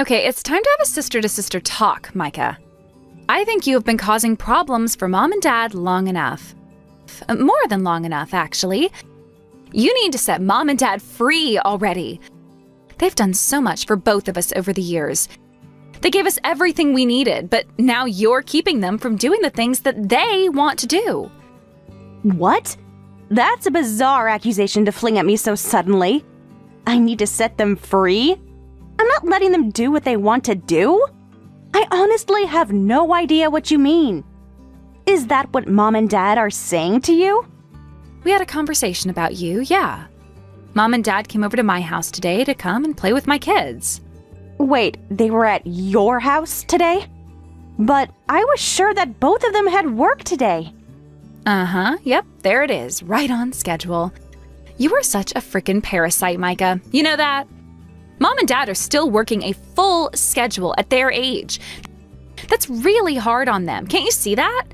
Okay, it's time to have a sister-to-sister talk, Micah. I think you have been causing problems for Mom and Dad long enough. More than long enough, actually. You need to set Mom and Dad free already. They've done so much for both of us over the years. They gave us everything we needed, but now you're keeping them from doing the things that they want to do. What? That's a bizarre accusation to fling at me so suddenly. I need to set them free? I'm not letting them do what they want to do? I honestly have no idea what you mean. Is that what Mom and Dad are saying to you? We had a conversation about you, yeah. Mom and Dad came over to my house today to come and play with my kids. Wait, they were at your house today? But I was sure that both of them had work today. Yep, there it is, right on schedule. You are such a frickin' parasite, Micah. You know that? Mom and Dad are still working a full schedule at their age. That's really hard on them, can't you see that?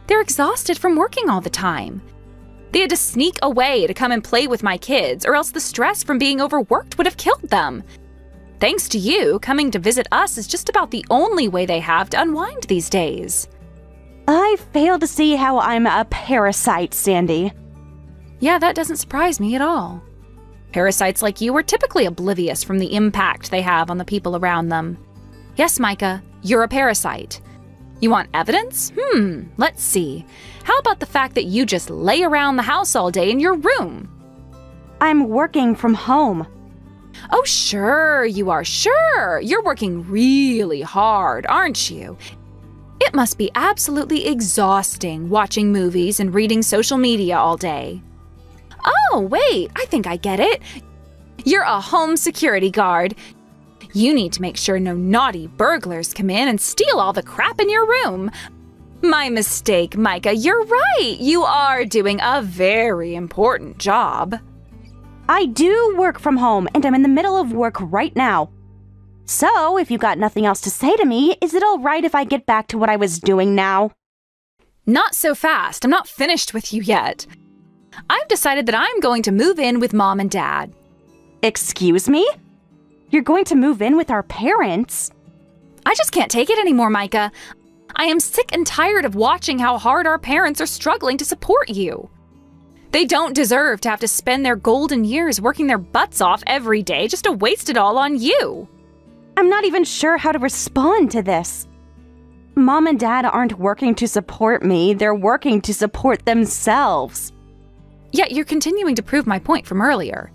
They're exhausted from working all the time. They had to sneak away to come and play with my kids, or else the stress from being overworked would have killed them. Thanks to you, coming to visit us is just about the only way they have to unwind these days. I fail to see how I'm a parasite, Sandy. Yeah, that doesn't surprise me at all. Parasites like you are typically oblivious from the impact they have on the people around them. Yes, Micah, you're a parasite. You want evidence? Let's see. How about the fact that you just lay around the house all day in your room? I'm working from home. Oh, sure, you are. Sure. You're working really hard, aren't you? It must be absolutely exhausting watching movies and reading social media all day. Oh, wait, I think I get it. You're a home security guard. You need to make sure no naughty burglars come in and steal all the crap in your room. My mistake, Micah. You're right. You are doing a very important job. I do work from home, and I'm in the middle of work right now. So, if you got nothing else to say to me, is it all right if I get back to what I was doing now? Not so fast. I'm not finished with you yet. I've decided that I'm going to move in with Mom and Dad. Excuse me? You're going to move in with our parents? I just can't take it anymore, Micah. I am sick and tired of watching how hard our parents are struggling to support you. They don't deserve to have to spend their golden years working their butts off every day just to waste it all on you. I'm not even sure how to respond to this. Mom and Dad aren't working to support me, they're working to support themselves. Yet you're continuing to prove my point from earlier.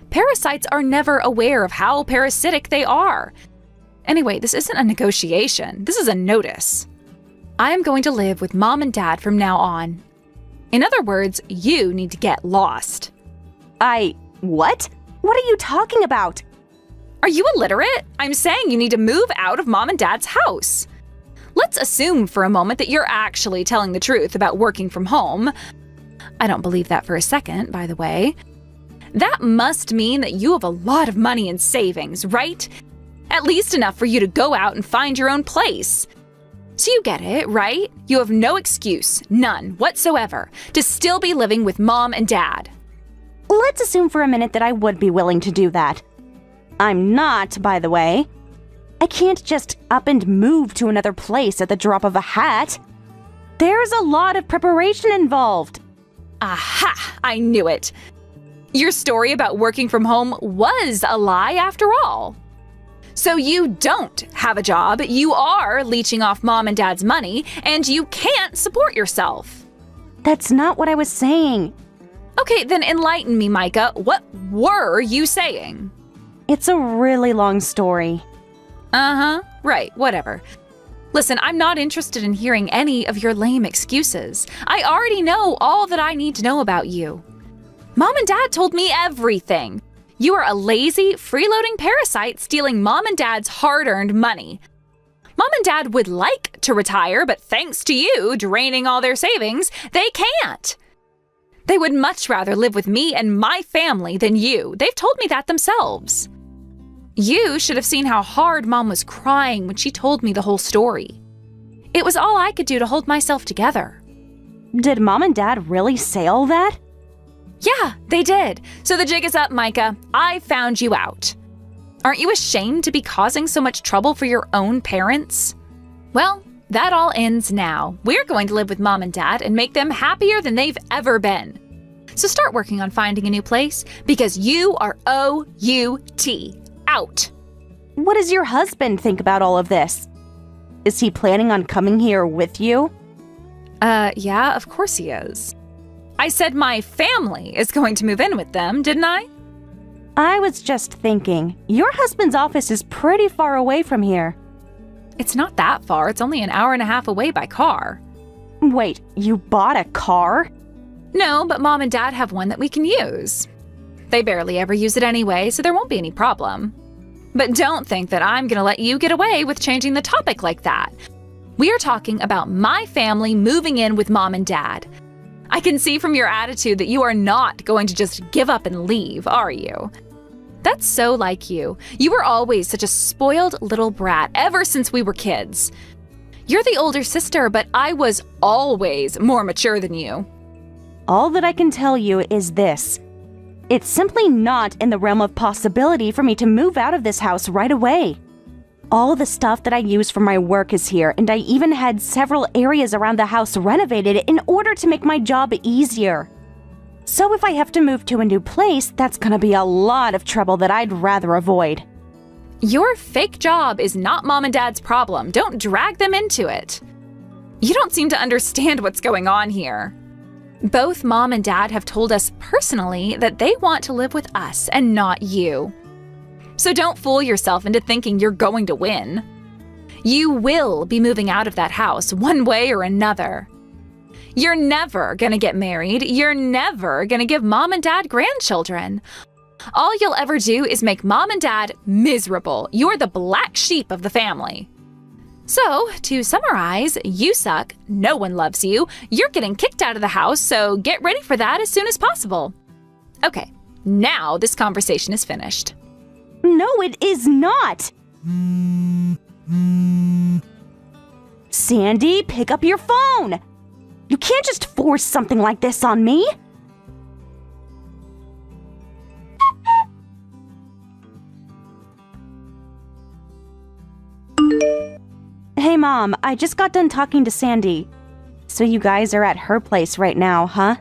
Parasites are never aware of how parasitic they are. Anyway, this isn't a negotiation. This is a notice. I am going to live with Mom and Dad from now on. In other words, you need to get lost. What? What are you talking about? Are you illiterate? I'm saying you need to move out of Mom and Dad's house. Let's assume for a moment that you're actually telling the truth about working from home. I don't believe that for a second, by the way. That must mean that you have a lot of money in savings, right? At least enough for you to go out and find your own place. So you get it, right? You have no excuse, none whatsoever, to still be living with Mom and Dad. Let's assume for a minute that I would be willing to do that. I'm not, by the way. I can't just up and move to another place at the drop of a hat. There's a lot of preparation involved. Aha! I knew it. Your story about working from home was a lie after all. So you don't have a job, you are leeching off Mom and Dad's money, and you can't support yourself. That's not what I was saying. Okay, then enlighten me, Micah. What were you saying? It's a really long story. Right, whatever. Listen, I'm not interested in hearing any of your lame excuses. I already know all that I need to know about you. Mom and Dad told me everything. You are a lazy, freeloading parasite stealing Mom and Dad's hard-earned money. Mom and Dad would like to retire, but thanks to you draining all their savings, they can't. They would much rather live with me and my family than you. They've told me that themselves. You should have seen how hard Mom was crying when she told me the whole story. It was all I could do to hold myself together. Did Mom and Dad really say all that? Yeah, they did. So the jig is up, Micah. I found you out. Aren't you ashamed to be causing so much trouble for your own parents? Well, that all ends now. We're going to live with Mom and Dad and make them happier than they've ever been. So start working on finding a new place because you are O-U-T. Out. What does your husband think about all of this? Is he planning on coming here with you? Yeah, of course he is. I said my family is going to move in with them, didn't I? I was just thinking, your husband's office is pretty far away from here. It's not that far. It's only an hour and a half away by car. Wait, you bought a car? No, but Mom and Dad have one that we can use. They barely ever use it anyway, so there won't be any problem. But don't think that I'm going to let you get away with changing the topic like that. We are talking about my family moving in with Mom and Dad. I can see from your attitude that you are not going to just give up and leave, are you? That's so like you. You were always such a spoiled little brat ever since we were kids. You're the older sister, but I was always more mature than you. All that I can tell you is this. It's simply not in the realm of possibility for me to move out of this house right away. All the stuff that I use for my work is here, and I even had several areas around the house renovated in order to make my job easier. So if I have to move to a new place, that's gonna be a lot of trouble that I'd rather avoid. Your fake job is not Mom and Dad's problem. Don't drag them into it. You don't seem to understand what's going on here. Both Mom and Dad have told us personally that they want to live with us and not you. So don't fool yourself into thinking you're going to win. You will be moving out of that house one way or another. You're never gonna get married. You're never gonna give Mom and Dad grandchildren. All you'll ever do is make Mom and Dad miserable. You're the black sheep of the family. So, to summarize, you suck, no one loves you, you're getting kicked out of the house, so get ready for that as soon as possible. Okay, now this conversation is finished. No, it is not! Sandy, pick up your phone! You can't just force something like this on me! Hey Mom, I just got done talking to Sandy. So you guys are at her place right now, huh?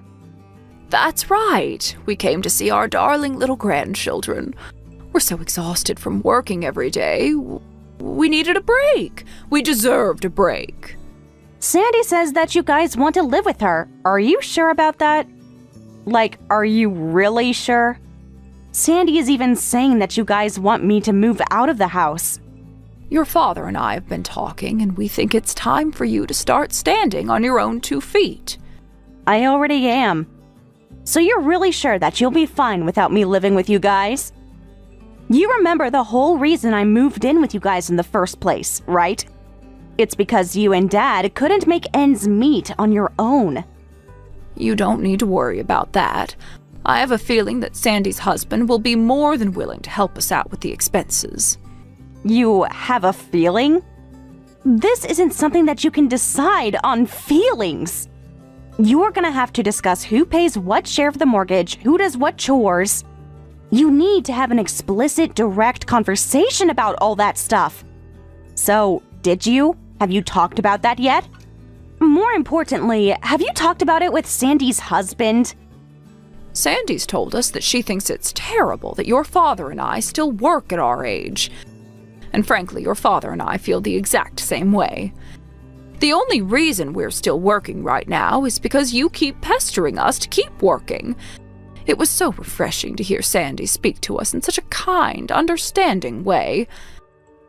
That's right. We came to see our darling little grandchildren. We're so exhausted from working every day. We needed a break. We deserved a break. Sandy says that you guys want to live with her. Are you sure about that? Like, are you really sure? Sandy is even saying that you guys want me to move out of the house. Your father and I have been talking, and we think it's time for you to start standing on your own 2 feet. I already am. So you're really sure that you'll be fine without me living with you guys? You remember the whole reason I moved in with you guys in the first place, right? It's because you and Dad couldn't make ends meet on your own. You don't need to worry about that. I have a feeling that Sandy's husband will be more than willing to help us out with the expenses. You have a feeling? This isn't something that you can decide on feelings. You're gonna have to discuss who pays what share of the mortgage, who does what chores. You need to have an explicit, direct conversation about all that stuff. So, did you? Have you talked about that yet? More importantly, have you talked about it with Sandy's husband? Sandy's told us that she thinks it's terrible that your father and I still work at our age. And frankly, your father and I feel the exact same way. The only reason we're still working right now is because you keep pestering us to keep working. It was so refreshing to hear Sandy speak to us in such a kind, understanding way.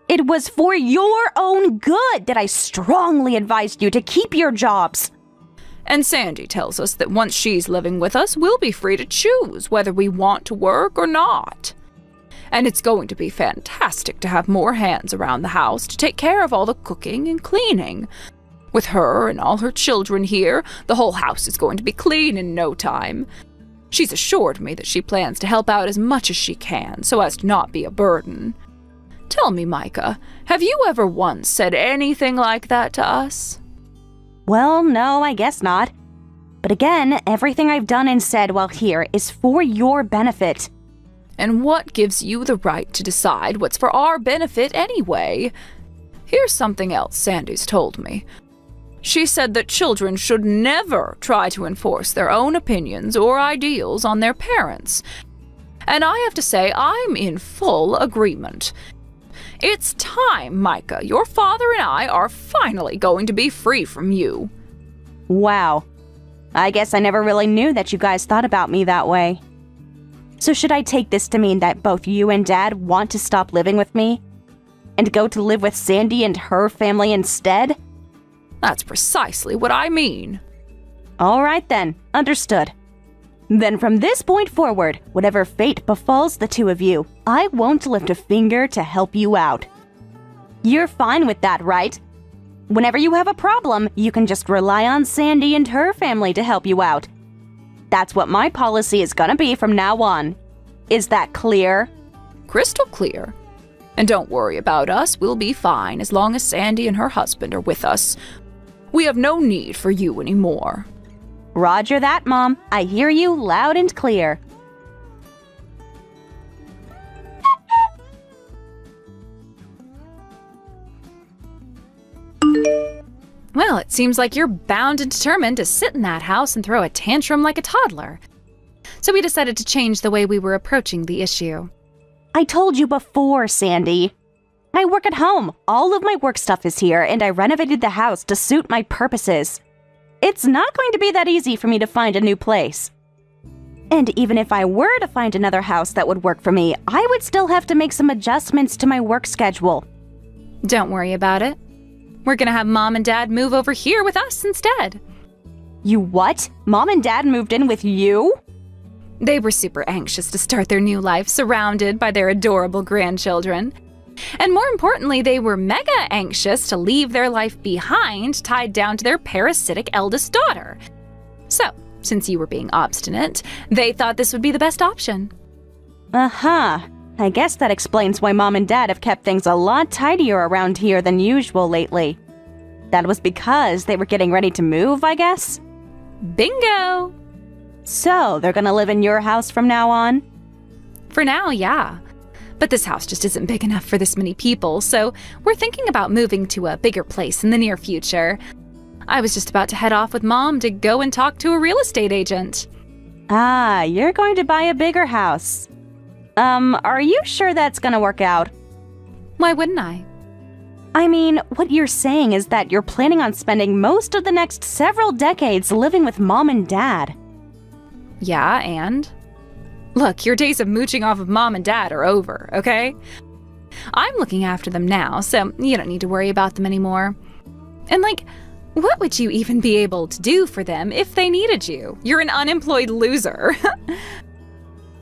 It was for your own good that I strongly advised you to keep your jobs. And Sandy tells us that once she's living with us, we'll be free to choose whether we want to work or not. And it's going to be fantastic to have more hands around the house to take care of all the cooking and cleaning. With her and all her children here, the whole house is going to be clean in no time. She's assured me that she plans to help out as much as she can, so as to not be a burden. Tell me, Micah, have you ever once said anything like that to us? Well, no, I guess not. But again, everything I've done and said while here is for your benefit. And what gives you the right to decide what's for our benefit anyway? Here's something else Sandy's told me. She said that children should never try to enforce their own opinions or ideals on their parents. And I have to say, I'm in full agreement. It's time, Micah. Your father and I are finally going to be free from you. Wow. I guess I never really knew that you guys thought about me that way. So should I take this to mean that both you and Dad want to stop living with me? And go to live with Sandy and her family instead? That's precisely what I mean. All right then, understood. Then from this point forward, whatever fate befalls the two of you, I won't lift a finger to help you out. You're fine with that, right? Whenever you have a problem, you can just rely on Sandy and her family to help you out. That's what my policy is gonna be from now on. Is that clear? Crystal clear. And don't worry about us, we'll be fine as long as Sandy and her husband are with us. We have no need for you anymore. Roger that, Mom. I hear you loud and clear. Well, it seems like you're bound and determined to sit in that house and throw a tantrum like a toddler. So we decided to change the way we were approaching the issue. I told you before, Sandy. I work at home. All of my work stuff is here, and I renovated the house to suit my purposes. It's not going to be that easy for me to find a new place. And even if I were to find another house that would work for me, I would still have to make some adjustments to my work schedule. Don't worry about it. We're gonna have Mom and Dad move over here with us instead. You what? Mom and Dad moved in with you? They were super anxious to start their new life surrounded by their adorable grandchildren. And more importantly, they were mega anxious to leave their life behind, tied down to their parasitic eldest daughter. So, since you were being obstinate, they thought this would be the best option. Uh-huh. I guess that explains why Mom and Dad have kept things a lot tidier around here than usual lately. That was because they were getting ready to move, I guess? Bingo! So, they're gonna live in your house from now on? For now, yeah. But this house just isn't big enough for this many people, so we're thinking about moving to a bigger place in the near future. I was just about to head off with Mom to go and talk to a real estate agent. Ah, you're going to buy a bigger house. Are you sure that's gonna work out? Why wouldn't I? I mean, what you're saying is that you're planning on spending most of the next several decades living with Mom and Dad. Yeah, and? Look, your days of mooching off of Mom and Dad are over, okay? I'm looking after them now, so you don't need to worry about them anymore. And what would you even be able to do for them if they needed you? You're an unemployed loser.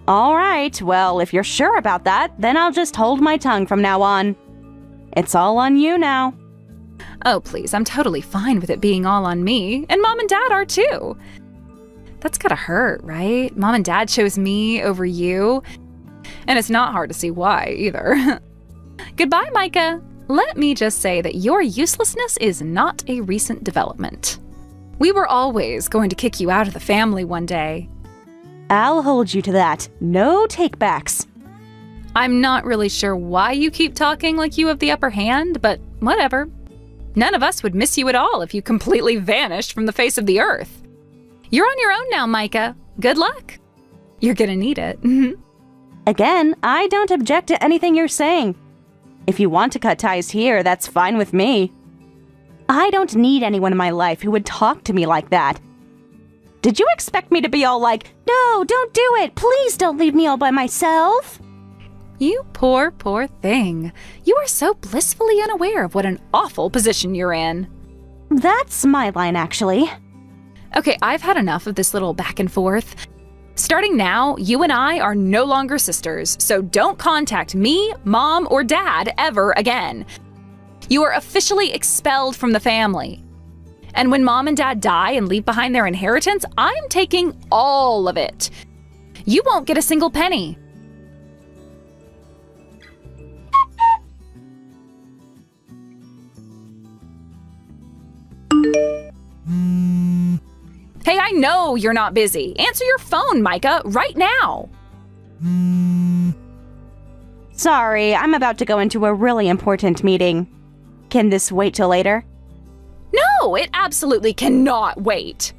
All right, well, if you're sure about that, then I'll just hold my tongue from now on. It's all on you now. Oh, please, I'm totally fine with it being all on me, and Mom and Dad are too. That's gotta hurt, right? Mom and Dad chose me over you. And it's not hard to see why, either. Goodbye, Micah. Let me just say that your uselessness is not a recent development. We were always going to kick you out of the family one day. I'll hold you to that. No takebacks. I'm not really sure why you keep talking like you have the upper hand, but whatever. None of us would miss you at all if you completely vanished from the face of the earth. You're on your own now, Micah. Good luck. You're gonna need it. Again, I don't object to anything you're saying. If you want to cut ties here, that's fine with me. I don't need anyone in my life who would talk to me like that. Did you expect me to be all like, no, don't do it, please don't leave me all by myself? You poor, poor thing. You are so blissfully unaware of what an awful position you're in. That's my line, actually. Okay, I've had enough of this little back and forth. Starting now, you and I are no longer sisters, so don't contact me, Mom, or Dad ever again. You are officially expelled from the family. And when Mom and Dad die and leave behind their inheritance, I'm taking all of it. You won't get a single penny. Hey, I know you're not busy. Answer your phone, Micah, right now. Sorry, I'm about to go into a really important meeting. Can this wait till later? No, it absolutely cannot wait.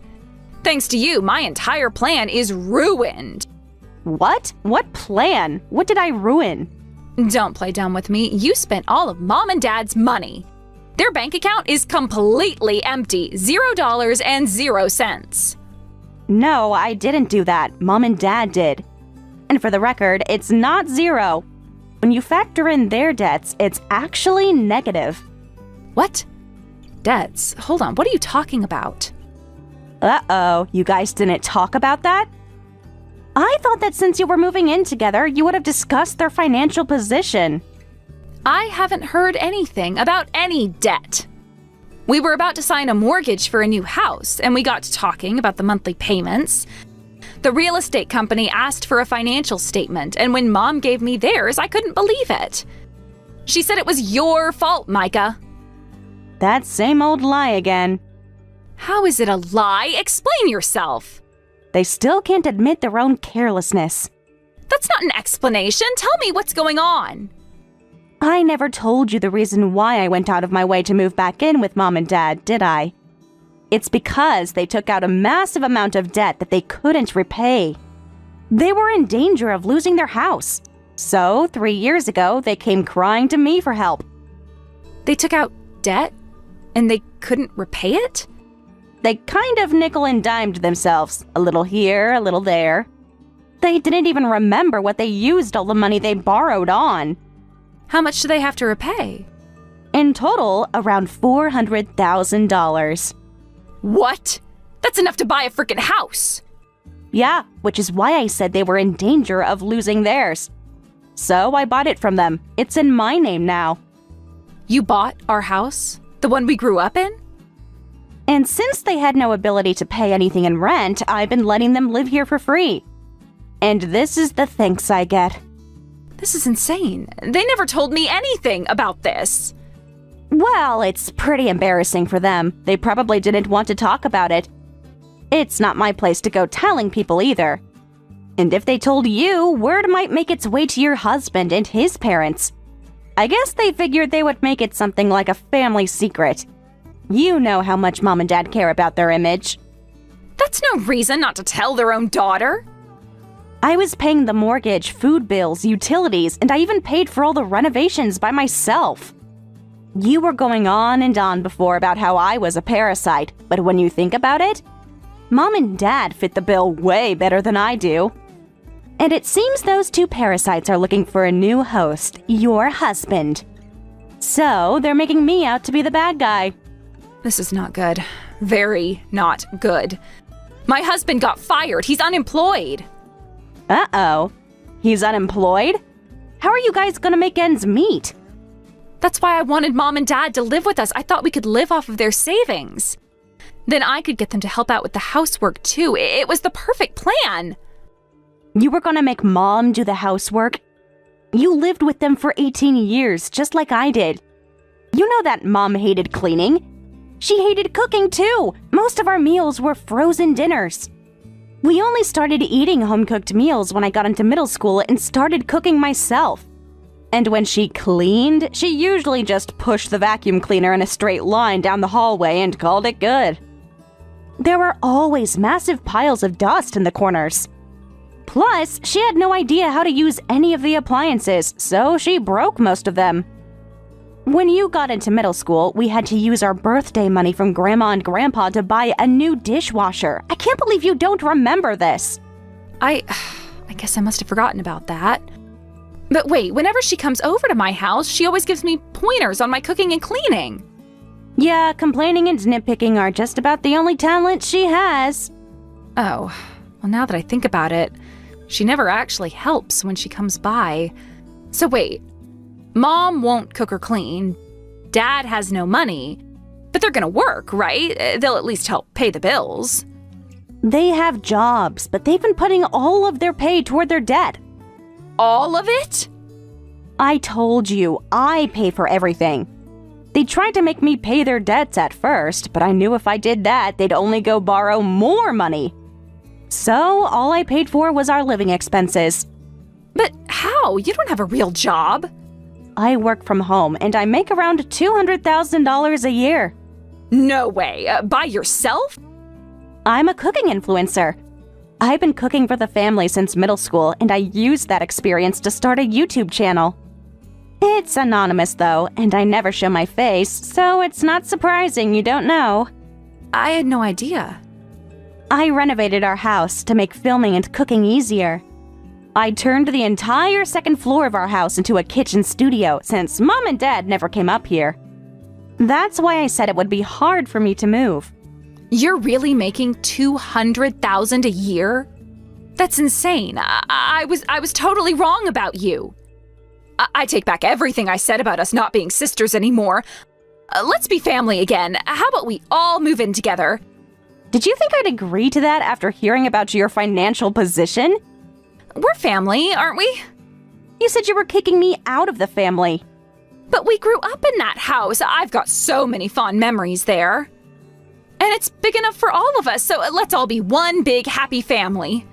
Thanks to you, my entire plan is ruined. What? What plan? What did I ruin? Don't play dumb with me. You spent all of Mom and Dad's money. Their bank account is completely empty. $0 and 0 cents. No, I didn't do that. Mom and Dad did. And for the record, it's not zero. When you factor in their debts, it's actually negative. What? Debts? Hold on, what are you talking about? Uh-oh, you guys didn't talk about that? I thought that since you were moving in together, you would have discussed their financial position. I haven't heard anything about any debt. We were about to sign a mortgage for a new house, and we got to talking about the monthly payments. The real estate company asked for a financial statement, and when Mom gave me theirs, I couldn't believe it. She said it was your fault, Micah. That same old lie again. How is it a lie? Explain yourself. They still can't admit their own carelessness. That's not an explanation. Tell me what's going on. I never told you the reason why I went out of my way to move back in with Mom and Dad, did I? It's because they took out a massive amount of debt that they couldn't repay. They were in danger of losing their house. So, 3 years ago, they came crying to me for help. They took out debt and they couldn't repay it? They kind of nickel and dimed themselves, a little here, a little there. They didn't even remember what they used all the money they borrowed on. How much do they have to repay? In total, around $400,000. What? That's enough to buy a freaking house. Yeah, which is why I said they were in danger of losing theirs. So I bought it from them. It's in my name now. You bought our house? The one we grew up in? And since they had no ability to pay anything in rent, I've been letting them live here for free. And this is the thanks I get. This is insane. They never told me anything about this. Well, it's pretty embarrassing for them. They probably didn't want to talk about it. It's not my place to go telling people either. And if they told you, word might make its way to your husband and his parents. I guess they figured they would make it something like a family secret. You know how much Mom and Dad care about their image. That's no reason not to tell their own daughter. I was paying the mortgage, food bills, utilities, and I even paid for all the renovations by myself. You were going on and on before about how I was a parasite, but when you think about it, Mom and Dad fit the bill way better than I do. And it seems those two parasites are looking for a new host, your husband. So they're making me out to be the bad guy. This is not good. Very not good. My husband got fired. He's unemployed. Uh-oh. He's unemployed? How are you guys gonna make ends meet? That's why I wanted Mom and Dad to live with us. I thought we could live off of their savings. Then I could get them to help out with the housework too. It was the perfect plan. You were gonna make Mom do the housework? You lived with them for 18 years, just like I did. You know that Mom hated cleaning. She hated cooking too. Most of our meals were frozen dinners. We only started eating home-cooked meals when I got into middle school and started cooking myself. And when she cleaned, she usually just pushed the vacuum cleaner in a straight line down the hallway and called it good. There were always massive piles of dust in the corners. Plus, she had no idea how to use any of the appliances, so she broke most of them. When you got into middle school, we had to use our birthday money from Grandma and Grandpa to buy a new dishwasher. I can't believe you don't remember this. I guess I must have forgotten about that. But wait, whenever she comes over to my house, she always gives me pointers on my cooking and cleaning. Yeah, complaining and nitpicking are just about the only talent she has. Oh, well, now that I think about it, she never actually helps when she comes by. So wait, Mom won't cook or clean, Dad has no money, but they're gonna work, right? They'll at least help pay the bills. They have jobs, but they've been putting all of their pay toward their debt. All of it? I told you, I pay for everything. They tried to make me pay their debts at first, but I knew if I did that, they'd only go borrow more money. So all I paid for was our living expenses. But how? How? You don't have a real job. I work from home and I make around $200,000 a year. No way. By yourself? I'm a cooking influencer. I've been cooking for the family since middle school, and I used that experience to start a YouTube channel. It's anonymous though, and I never show my face, so it's not surprising you don't know. I had no idea. I renovated our house to make filming and cooking easier. I turned the entire second floor of our house into a kitchen studio since Mom and Dad never came up here. That's why I said it would be hard for me to move. You're really making $200,000 a year? That's insane. I was totally wrong about you. I take back everything I said about us not being sisters anymore. Let's be family again. How about we all move in together? Did you think I'd agree to that after hearing about your financial position? We're family, aren't we? You said you were kicking me out of the family. But we grew up in that house. I've got so many fond memories there. And it's big enough for all of us, so let's all be one big happy family.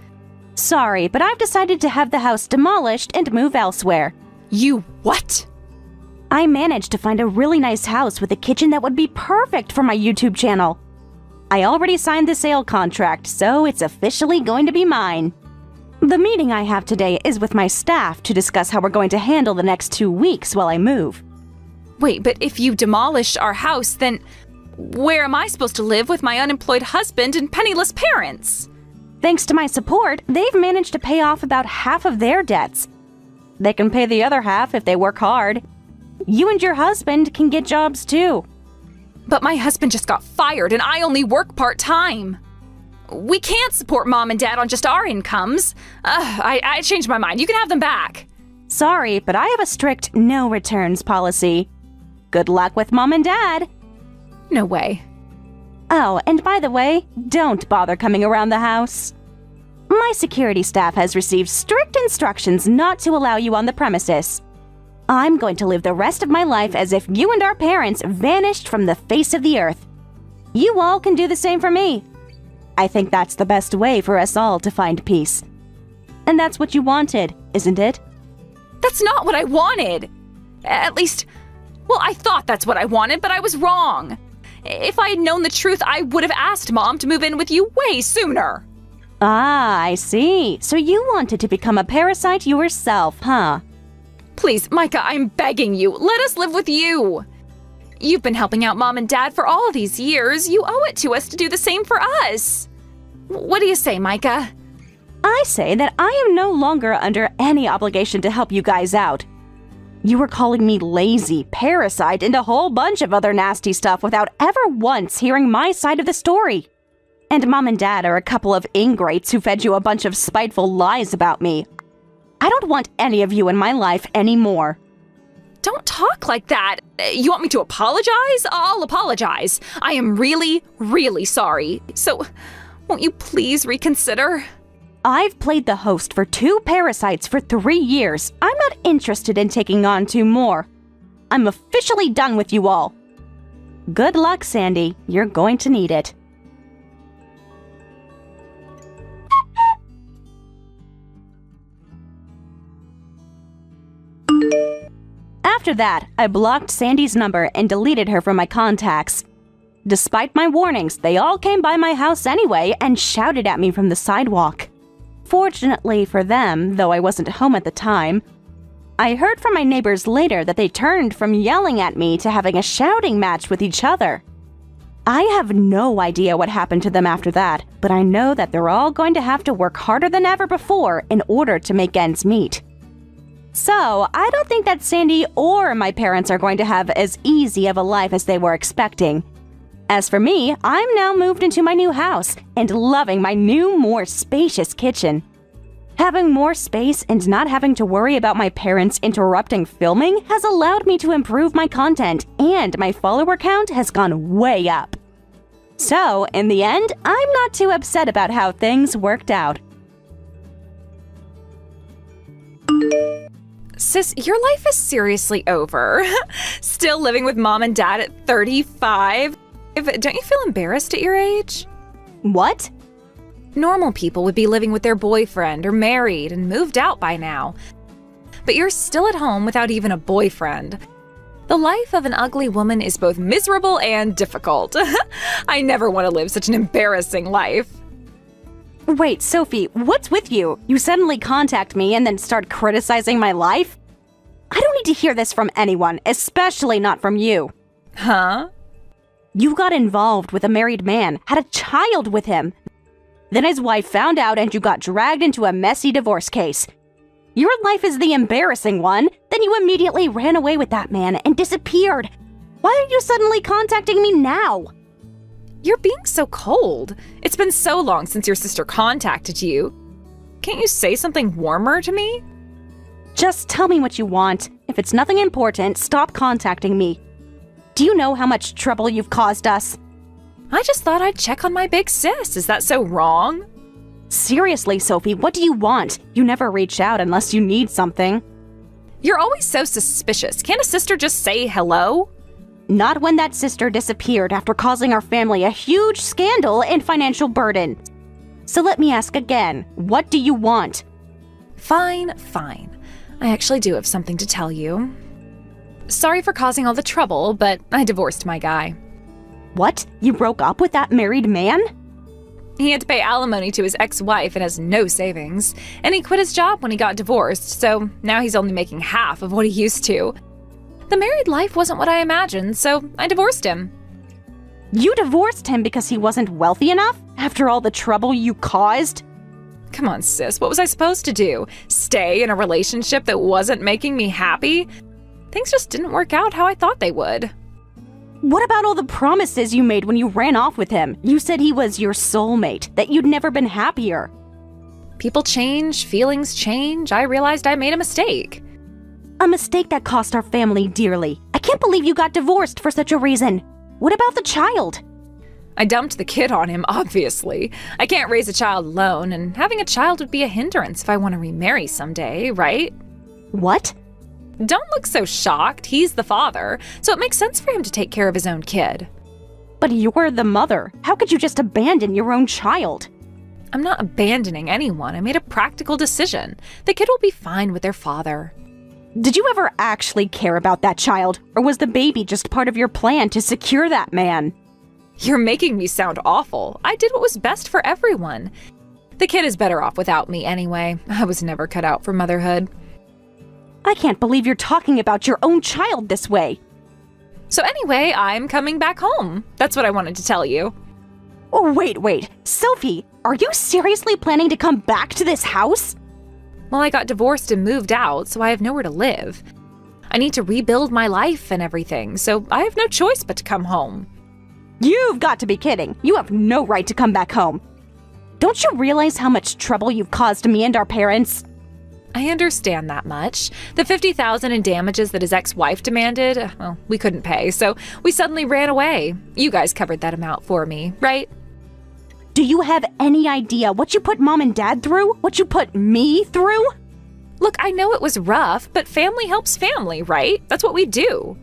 Sorry, but I've decided to have the house demolished and move elsewhere. You what? I managed to find a really nice house with a kitchen that would be perfect for my YouTube channel. I already signed the sale contract, so it's officially going to be mine. The meeting I have today is with my staff to discuss how we're going to handle the next 2 weeks while I move. Wait, but if you demolish our house, then where am I supposed to live with my unemployed husband and penniless parents? Thanks to my support, they've managed to pay off about half of their debts. They can pay the other half if they work hard. You and your husband can get jobs too. But my husband just got fired and I only work part-time. We can't support Mom and Dad on just our incomes. I changed my mind. You can have them back. Sorry, but I have a strict no returns policy. Good luck with Mom and Dad. No way. Oh, and by the way, don't bother coming around the house. My security staff has received strict instructions not to allow you on the premises. I'm going to live the rest of my life as if you and our parents vanished from the face of the earth. You all can do the same for me. I think that's the best way for us all to find peace. And that's what you wanted, isn't it? That's not what I wanted. At least, well, I thought that's what I wanted, but I was wrong. If I had known the truth, I would have asked Mom to move in with you way sooner. Ah, I see. So you wanted to become a parasite yourself, huh? Please, Micah, I'm begging you, let us live with you. You've been helping out Mom and Dad for all these years. You owe it to us to do the same for us. What do you say, Micah? I say that I am no longer under any obligation to help you guys out. You were calling me lazy, parasite, and a whole bunch of other nasty stuff without ever once hearing my side of the story. And Mom and Dad are a couple of ingrates who fed you a bunch of spiteful lies about me. I don't want any of you in my life anymore. Don't talk like that. You want me to apologize? I'll apologize. I am really, really sorry. So, won't you please reconsider? I've played the host for 2 parasites for 3 years. I'm not interested in taking on 2 more. I'm officially done with you all. Good luck, Sandy. You're going to need it. After that, I blocked Sandy's number and deleted her from my contacts. Despite my warnings, they all came by my house anyway and shouted at me from the sidewalk. Fortunately for them, though I wasn't home at the time, I heard from my neighbors later that they turned from yelling at me to having a shouting match with each other. I have no idea what happened to them after that, but I know that they're all going to have to work harder than ever before in order to make ends meet. So, I don't think that Sandy or my parents are going to have as easy of a life as they were expecting. As for me, I'm now moved into my new house and loving my new, more spacious kitchen. Having more space and not having to worry about my parents interrupting filming has allowed me to improve my content, and my follower count has gone way up. So, in the end, I'm not too upset about how things worked out. Sis, your life is seriously over. Still living with Mom and Dad at 35? Don't you feel embarrassed at your age? What? Normal people would be living with their boyfriend or married and moved out by now. but you're still at home without even a boyfriend. The life of an ugly woman is both miserable and difficult. I never want to live such an embarrassing life. Wait, Sophie, what's with you? You suddenly contact me and then start criticizing my life? I don't need to hear this from anyone, especially not from you. Huh? You got involved with a married man, had a child with him. Then his wife found out and you got dragged into a messy divorce case. Your life is the embarrassing one. Then you immediately ran away with that man and disappeared. Why are you suddenly contacting me now? You're being so cold. It's been so long since your sister contacted you. Can't you say something warmer to me? Just tell me what you want. If it's nothing important, stop contacting me. Do you know how much trouble you've caused us? I just thought I'd check on my big sis. Is that so wrong? Seriously, Sophie, what do you want? You never reach out unless you need something. You're always so suspicious. Can't a sister just say hello? Not when that sister disappeared after causing our family a huge scandal and financial burden. So let me ask again, what do you want? Fine. I actually do have something to tell you. Sorry for causing all the trouble, but I divorced my guy. What? You broke up with that married man? He had to pay alimony to his ex-wife and has no savings. And he quit his job when he got divorced, so now he's only making half of what he used to. The married life wasn't what I imagined, so I divorced him. You divorced him because he wasn't wealthy enough? After all the trouble you caused? Come on, sis, what was I supposed to do? Stay in a relationship that wasn't making me happy? Things just didn't work out how I thought they would. What about all the promises you made when you ran off with him? You said he was your soulmate, that you'd never been happier. People change, feelings change. I realized I made a mistake. A mistake that cost our family dearly. I can't believe you got divorced for such a reason. What about the child? I dumped the kid on him, obviously. I can't raise a child alone, and having a child would be a hindrance if I want to remarry someday, right? What? Don't look so shocked. He's the father, so it makes sense for him to take care of his own kid. But you're the mother. How could you just abandon your own child? I'm not abandoning anyone. I made a practical decision. The kid will be fine with their father. Did you ever actually care about that child, or was the baby just part of your plan to secure that man? You're making me sound awful. I did what was best for everyone. The kid is better off without me anyway. I was never cut out for motherhood. I can't believe you're talking about your own child this way. So anyway, I'm coming back home. That's what I wanted to tell you. Oh, wait. Sophie, are you seriously planning to come back to this house? Well, I got divorced and moved out, so I have nowhere to live. I need to rebuild my life and everything, so I have no choice but to come home. You've got to be kidding. You have no right to come back home. Don't you realize how much trouble you've caused me and our parents? I understand that much. The $50,000 in damages that his ex-wife demanded, well, we couldn't pay, so we suddenly ran away. You guys covered that amount for me, right? Do you have any idea what you put Mom and Dad through? What you put me through? Look, I know it was rough, but family helps family, right? That's what we do.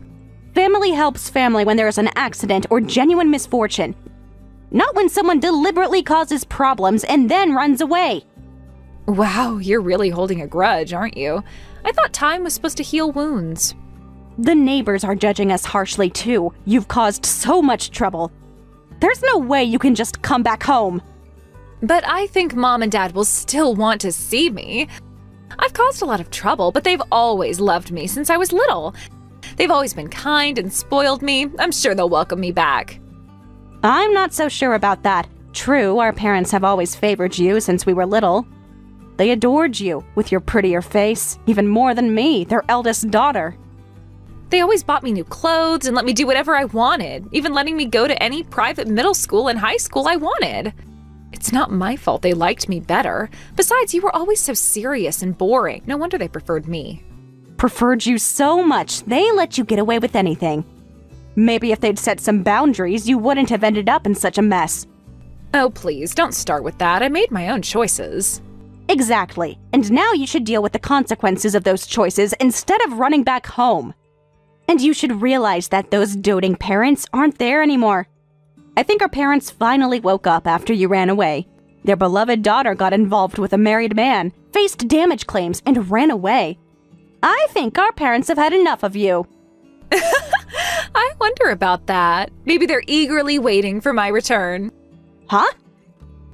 Family helps family when there is an accident or genuine misfortune. Not when someone deliberately causes problems and then runs away. Wow, you're really holding a grudge, aren't you? I thought time was supposed to heal wounds. The neighbors are judging us harshly too. You've caused so much trouble. There's no way you can just come back home. But I think Mom and Dad will still want to see me. I've caused a lot of trouble, but they've always loved me since I was little. They've always been kind and spoiled me. I'm sure they'll welcome me back. I'm not so sure about that. True, our parents have always favored you since we were little. They adored you with your prettier face, even more than me, their eldest daughter. They always bought me new clothes and let me do whatever I wanted, even letting me go to any private middle school and high school I wanted. It's not my fault they liked me better. Besides, you were always so serious and boring. No wonder they preferred me. Preferred you so much, they let you get away with anything. Maybe if they'd set some boundaries, you wouldn't have ended up in such a mess. Oh, please, don't start with that. I made my own choices. Exactly. And now you should deal with the consequences of those choices instead of running back home. And you should realize that those doting parents aren't there anymore. I think our parents finally woke up after you ran away. Their beloved daughter got involved with a married man, faced damage claims, and ran away. I think our parents have had enough of you. I wonder about that. Maybe they're eagerly waiting for my return. Huh?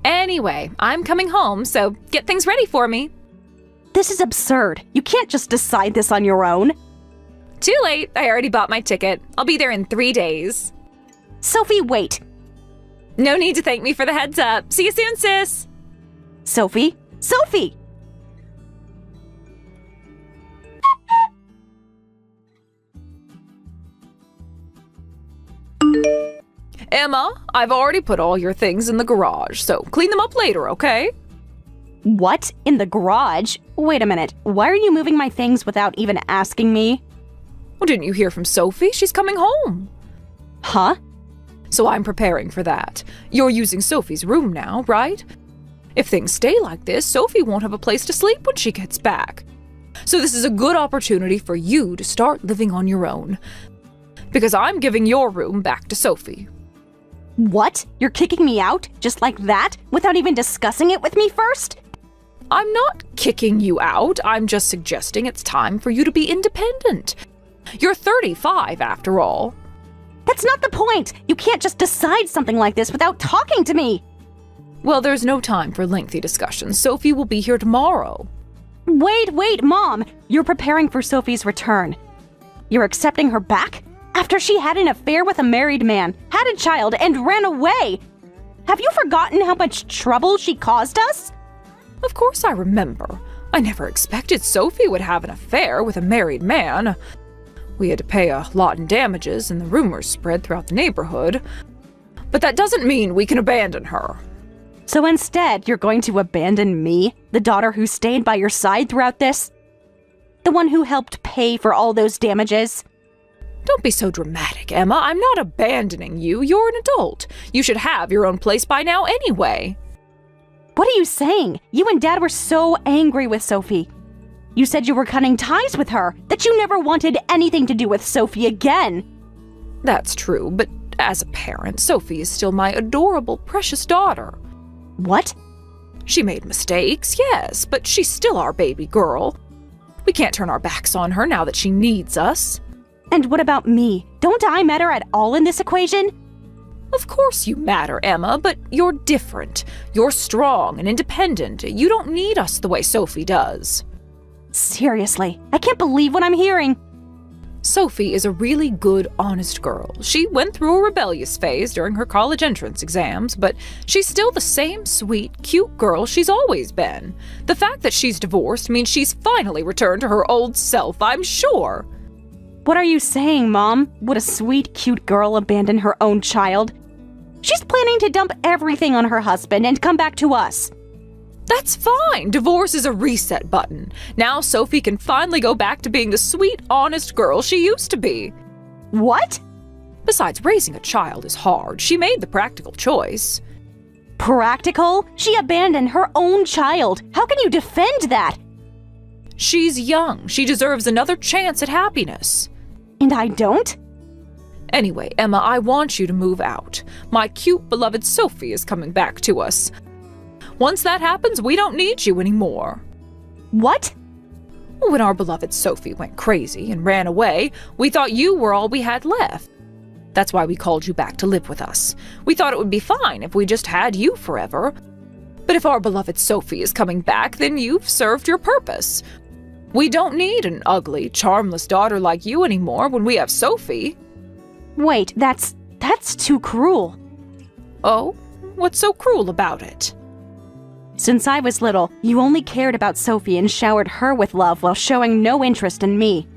Anyway, I'm coming home, so get things ready for me. This is absurd. You can't just decide this on your own. Too late. I already bought my ticket. I'll be there in 3 days. Sophie, wait. No need to thank me for the heads up. See you soon, sis. Sophie? Sophie! Emma, I've already put all your things in the garage, so clean them up later, okay? What? In the garage? Wait a minute. Why are you moving my things without even asking me? Well, didn't you hear from Sophie? She's coming home. Huh? So I'm preparing for that. You're using Sophie's room now, right? If things stay like this, Sophie won't have a place to sleep when she gets back. So this is a good opportunity for you to start living on your own. Because I'm giving your room back to Sophie. What? You're kicking me out? Just like that? Without even discussing it with me first? I'm not kicking you out. I'm just suggesting it's time for you to be independent. You're 35, after all. That's not the point! You can't just decide something like this without talking to me! Well, there's no time for lengthy discussions. Sophie will be here tomorrow. Wait, Mom! You're preparing for Sophie's return. You're accepting her back? After she had an affair with a married man, had a child, and ran away! Have you forgotten how much trouble she caused us? Of course I remember. I never expected Sophie would have an affair with a married man. We had to pay a lot in damages, and the rumors spread throughout the neighborhood. But that doesn't mean we can abandon her. So instead, you're going to abandon me, the daughter who stayed by your side throughout this? The one who helped pay for all those damages? Don't be so dramatic, Emma. I'm not abandoning you. You're an adult. You should have your own place by now anyway. What are you saying? You and Dad were so angry with Sophie. You said you were cutting ties with her, that you never wanted anything to do with Sophie again. That's true, but as a parent, Sophie is still my adorable, precious daughter. What? She made mistakes, yes, but she's still our baby girl. We can't turn our backs on her now that she needs us. And what about me? Don't I matter at all in this equation? Of course you matter, Emma, but you're different. You're strong and independent. You don't need us the way Sophie does. Seriously, I can't believe what I'm hearing. Sophie is a really good, honest girl. She went through a rebellious phase during her college entrance exams, but she's still the same sweet, cute girl she's always been. The fact that she's divorced means she's finally returned to her old self, I'm sure. What are you saying, Mom? Would a sweet, cute girl abandon her own child? She's planning to dump everything on her husband and come back to us. That's fine. Divorce is a reset button. Now Sophie can finally go back to being the sweet, honest girl she used to be. What? Besides, raising a child is hard. She made the practical choice. Practical? She abandoned her own child. How can you defend that? She's young. She deserves another chance at happiness. And I don't? Anyway, Emma, I want you to move out. My cute, beloved Sophie is coming back to us. Once that happens, we don't need you anymore. What? When our beloved Sophie went crazy and ran away, we thought you were all we had left. That's why we called you back to live with us. We thought it would be fine if we just had you forever. But if our beloved Sophie is coming back, then you've served your purpose. We don't need an ugly, charmless daughter like you anymore when we have Sophie. Wait, that's too cruel. Oh? What's so cruel about it? Since I was little, you only cared about Sophie and showered her with love while showing no interest in me.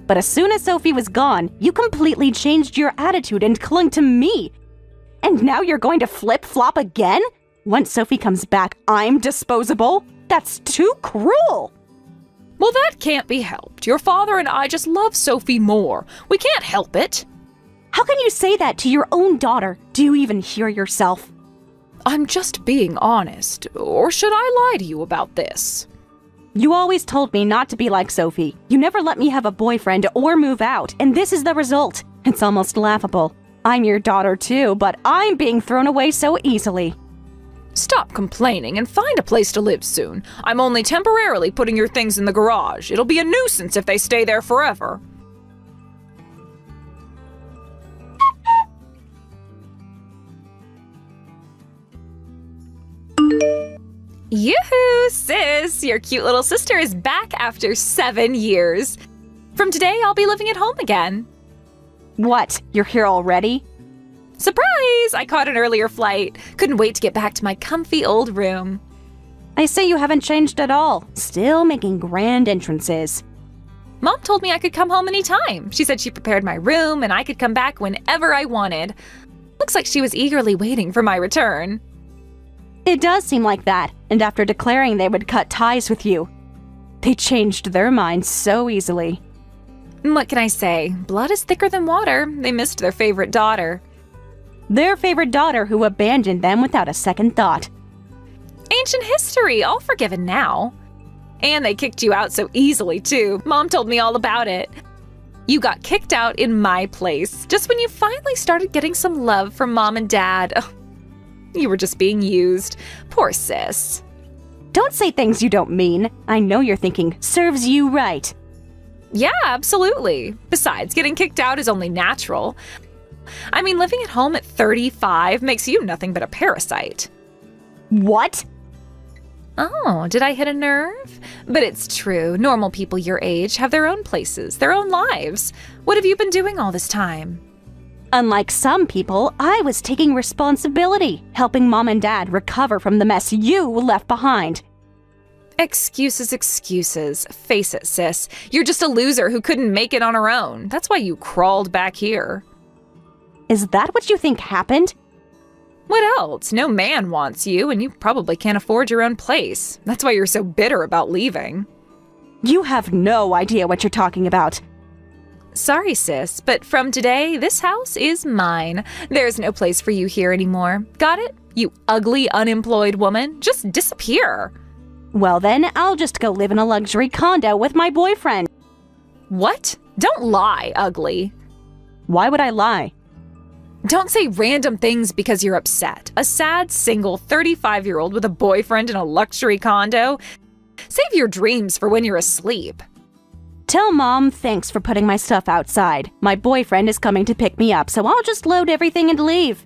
But as soon as Sophie was gone, you completely changed your attitude and clung to me. And now you're going to flip-flop again? Once Sophie comes back, I'm disposable? That's too cruel! Well, that can't be helped. Your father and I just love Sophie more. We can't help it. How can you say that to your own daughter? Do you even hear yourself? I'm just being honest. Or should I lie to you about this? You always told me not to be like Sophie. You never let me have a boyfriend or move out, and this is the result. It's almost laughable. I'm your daughter too, but I'm being thrown away so easily. Stop complaining and find a place to live soon. I'm only temporarily putting your things in the garage. It'll be a nuisance if they stay there forever. Yoo-hoo, sis! Your cute little sister is back after 7 years. From today, I'll be living at home again. What? You're here already? Surprise! I caught an earlier flight. Couldn't wait to get back to my comfy old room. I say you haven't changed at all. Still making grand entrances. Mom told me I could come home anytime. She said she prepared my room and I could come back whenever I wanted. Looks like she was eagerly waiting for my return. It does seem like that, and after declaring they would cut ties with you, they changed their minds so easily. What can I say? Blood is thicker than water. They missed their favorite daughter. Their favorite daughter who abandoned them without a second thought. Ancient history, all forgiven now. And they kicked you out so easily, too. Mom told me all about it. You got kicked out in my place, just when you finally started getting some love from Mom and Dad. Ugh, you were just being used. Poor sis. Don't say things you don't mean. I know you're thinking, serves you right. Yeah, absolutely. Besides, getting kicked out is only natural. I mean, living at home at 35 makes you nothing but a parasite. What? Oh, did I hit a nerve? But it's true. Normal people your age have their own places, their own lives. What have you been doing all this time? Unlike some people, I was taking responsibility, helping Mom and Dad recover from the mess you left behind. Excuses, excuses. Face it, sis. You're just a loser who couldn't make it on her own. That's why you crawled back here. Is that what you think happened? What else? No man wants you, and you probably can't afford your own place. That's why you're so bitter about leaving. You have no idea what you're talking about. Sorry, sis, but from today, this house is mine. There's no place for you here anymore. Got it? You ugly, unemployed woman. Just disappear. Well then, I'll just go live in a luxury condo with my boyfriend. What? Don't lie, ugly. Why would I lie? Don't say random things because you're upset. A sad, single 35-year-old with a boyfriend in a luxury condo? Save your dreams for when you're asleep. Tell Mom thanks for putting my stuff outside. My boyfriend is coming to pick me up, so I'll just load everything and leave.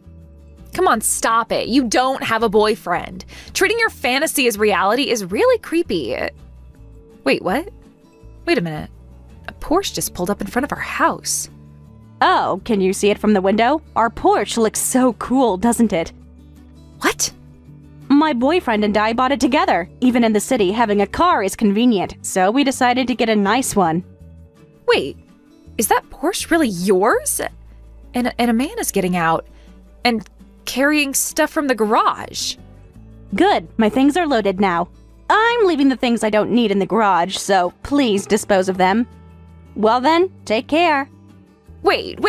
Come on, stop it. You don't have a boyfriend. Treating your fantasy as reality is really creepy. Wait, what? Wait a minute. A Porsche just pulled up in front of our house. Oh, can you see it from the window? Our Porsche looks so cool, doesn't it? What? My boyfriend and I bought it together. Even in the city, having a car is convenient, so we decided to get a nice one. Wait, is that Porsche really yours? And a man is getting out and carrying stuff from the garage. Good, my things are loaded now. I'm leaving the things I don't need in the garage, so please dispose of them. Well then, take care. Wait.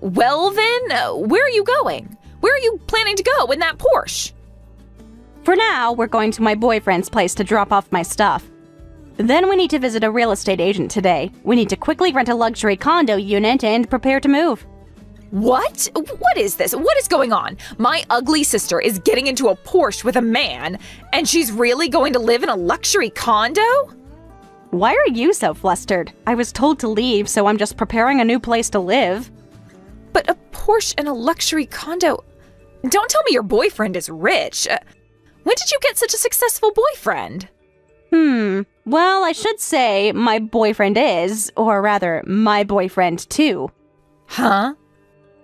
Well then, where are you going? Where are you planning to go in that Porsche? For now, we're going to my boyfriend's place to drop off my stuff. Then we need to visit a real estate agent today. We need to quickly rent a luxury condo unit and prepare to move. What? What is this? What is going on? My ugly sister is getting into a Porsche with a man, and she's really going to live in a luxury condo? Why are you so flustered? I was told to leave, so I'm just preparing a new place to live. But a Porsche and a luxury condo? Don't tell me your boyfriend is rich. When did you get such a successful boyfriend? Well, I should say my boyfriend is, or rather, my boyfriend too. Huh?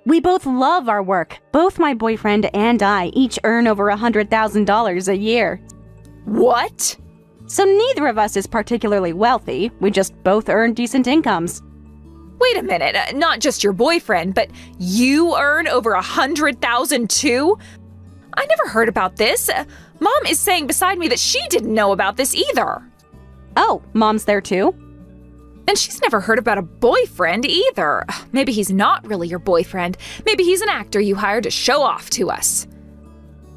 We both love our work. Both my boyfriend and I each earn over $100,000 a year. What? So neither of us is particularly wealthy. We just both earn decent incomes. Wait a minute, not just your boyfriend, but you earn over $100,000 too? I never heard about this. Mom is saying beside me that she didn't know about this either. Oh, Mom's there too? And she's never heard about a boyfriend either. Maybe he's not really your boyfriend. Maybe he's an actor you hired to show off to us.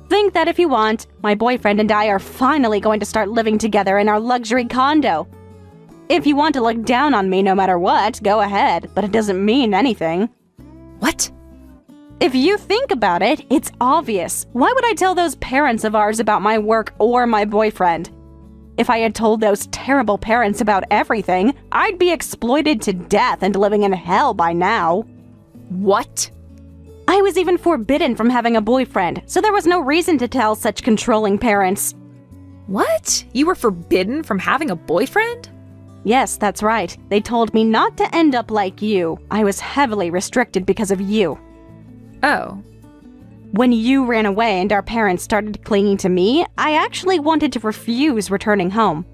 Think that if you want. My boyfriend and I are finally going to start living together in our luxury condo. If you want to look down on me no matter what, go ahead, but it doesn't mean anything. What? If you think about it, it's obvious. Why would I tell those parents of ours about my work or my boyfriend? If I had told those terrible parents about everything, I'd be exploited to death and living in hell by now. What? I was even forbidden from having a boyfriend, so there was no reason to tell such controlling parents. What? You were forbidden from having a boyfriend? Yes, that's right. They told me not to end up like you. I was heavily restricted because of you. Oh. When you ran away and our parents started clinging to me, I actually wanted to refuse returning home.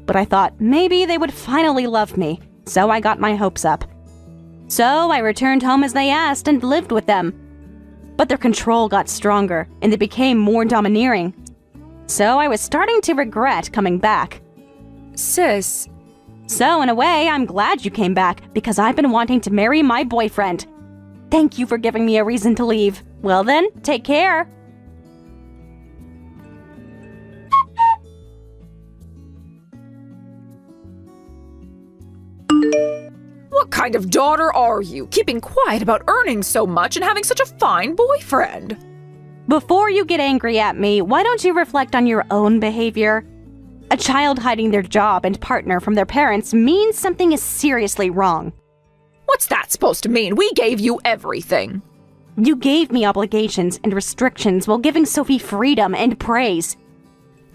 But I thought maybe they would finally love me, so I got my hopes up. So I returned home as they asked and lived with them. But their control got stronger, and they became more domineering. So I was starting to regret coming back. Sis. So in a way, I'm glad you came back, because I've been wanting to marry my boyfriend. Thank you for giving me a reason to leave. Well then, take care. What kind of daughter are you, keeping quiet about earning so much and having such a fine boyfriend? Before you get angry at me, why don't you reflect on your own behavior? A child hiding their job and partner from their parents means something is seriously wrong. What's that supposed to mean? We gave you everything. You gave me obligations and restrictions while giving Sophie freedom and praise.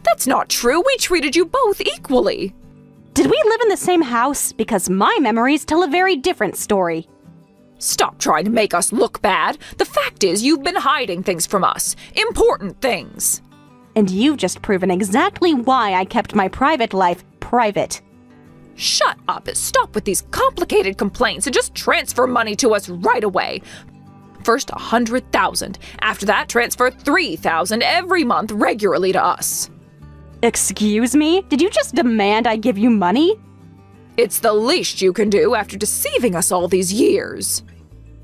That's not true. We treated you both equally. Did we live in the same house? Because my memories tell a very different story. Stop trying to make us look bad. The fact is, you've been hiding things from us. Important things. And you've just proven exactly why I kept my private life private. Shut up. Stop with these complicated complaints and just transfer money to us right away. First 100,000. After that, transfer 3,000 every month regularly to us. Excuse me? Did you just demand I give you money? It's the least you can do after deceiving us all these years.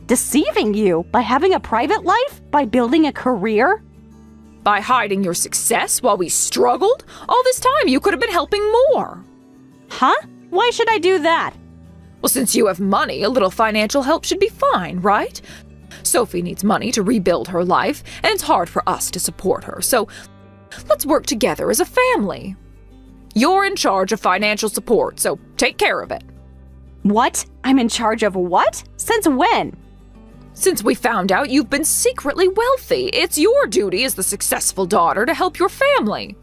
Deceiving you? By having a private life? By building a career? By hiding your success while we struggled? All this time you could have been helping more. Huh? Why should I do that? Well, since you have money, a little financial help should be fine, right? Sophie needs money to rebuild her life, and it's hard for us to support her, so let's work together as a family. You're in charge of financial support, so take care of it. What? I'm in charge of what? Since when? Since we found out you've been secretly wealthy, it's your duty as the successful daughter to help your family.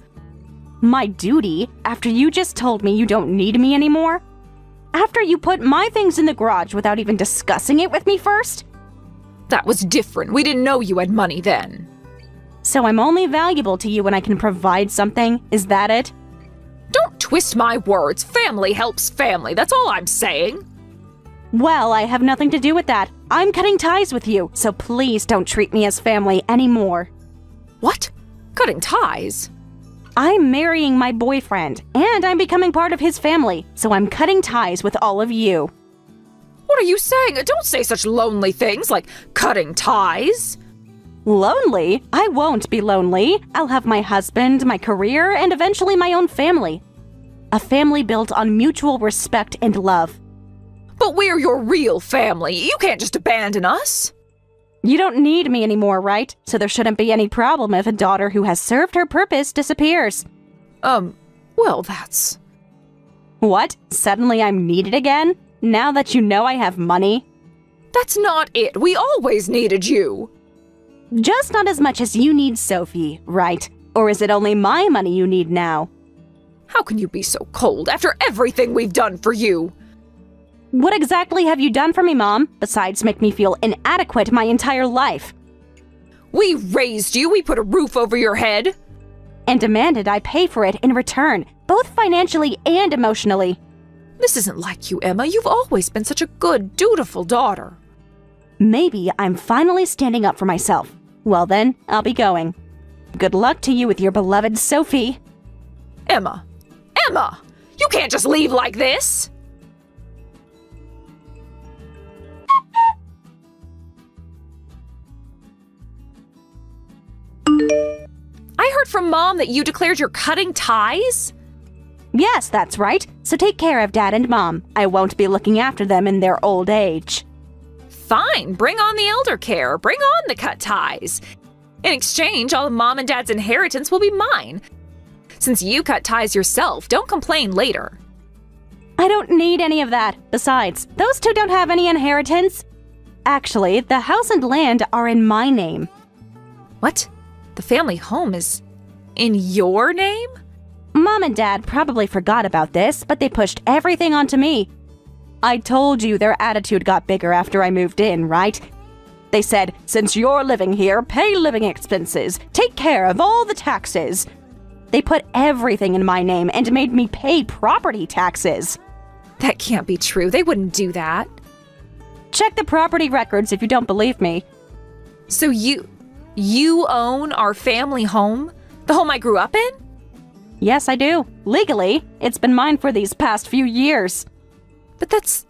My duty? After you just told me you don't need me anymore? After you put my things in the garage without even discussing it with me first? That was different. We didn't know you had money then. So I'm only valuable to you when I can provide something? Is that it? Don't twist my words. Family helps family. That's all I'm saying. Well, I have nothing to do with that. I'm cutting ties with you, so please don't treat me as family anymore. What? Cutting ties? I'm marrying my boyfriend, and I'm becoming part of his family, so I'm cutting ties with all of you. What are you saying? Don't say such lonely things like cutting ties. Lonely? I won't be lonely. I'll have my husband, my career, and eventually my own family. A family built on mutual respect and love. But we're your real family. You can't just abandon us. You don't need me anymore, right? So there shouldn't be any problem if a daughter who has served her purpose disappears. Well, that's... What? Suddenly I'm needed again? Now that you know I have money? That's not it. We always needed you. Just not as much as you need Sophie, right? Or is it only my money you need now? How can you be so cold after everything we've done for you? What exactly have you done for me, Mom, besides make me feel inadequate my entire life? We raised you. We put a roof over your head. And demanded I pay for it in return, both financially and emotionally. This isn't like you, Emma. You've always been such a good, dutiful daughter. Maybe I'm finally standing up for myself. Well then, I'll be going. Good luck to you with your beloved Sophie. Emma! Emma! You can't just leave like this! I heard from Mom that you declared you're cutting ties? Yes, that's right. So take care of Dad and Mom. I won't be looking after them in their old age. Fine, bring on the elder care. Bring on the cut ties. In exchange, all of Mom and Dad's inheritance will be mine. Since you cut ties yourself, don't complain later. I don't need any of that. Besides, those two don't have any inheritance. Actually, the house and land are in my name. What? The family home is in your name? Mom and Dad probably forgot about this, but they pushed everything onto me. I told you their attitude got bigger after I moved in, right? They said, since you're living here, pay living expenses, take care of all the taxes. They put everything in my name and made me pay property taxes. That can't be true. They wouldn't do that. Check the property records if you don't believe me. So you own our family home? The home I grew up in? Yes, I do. Legally, it's been mine for these past few years. But that's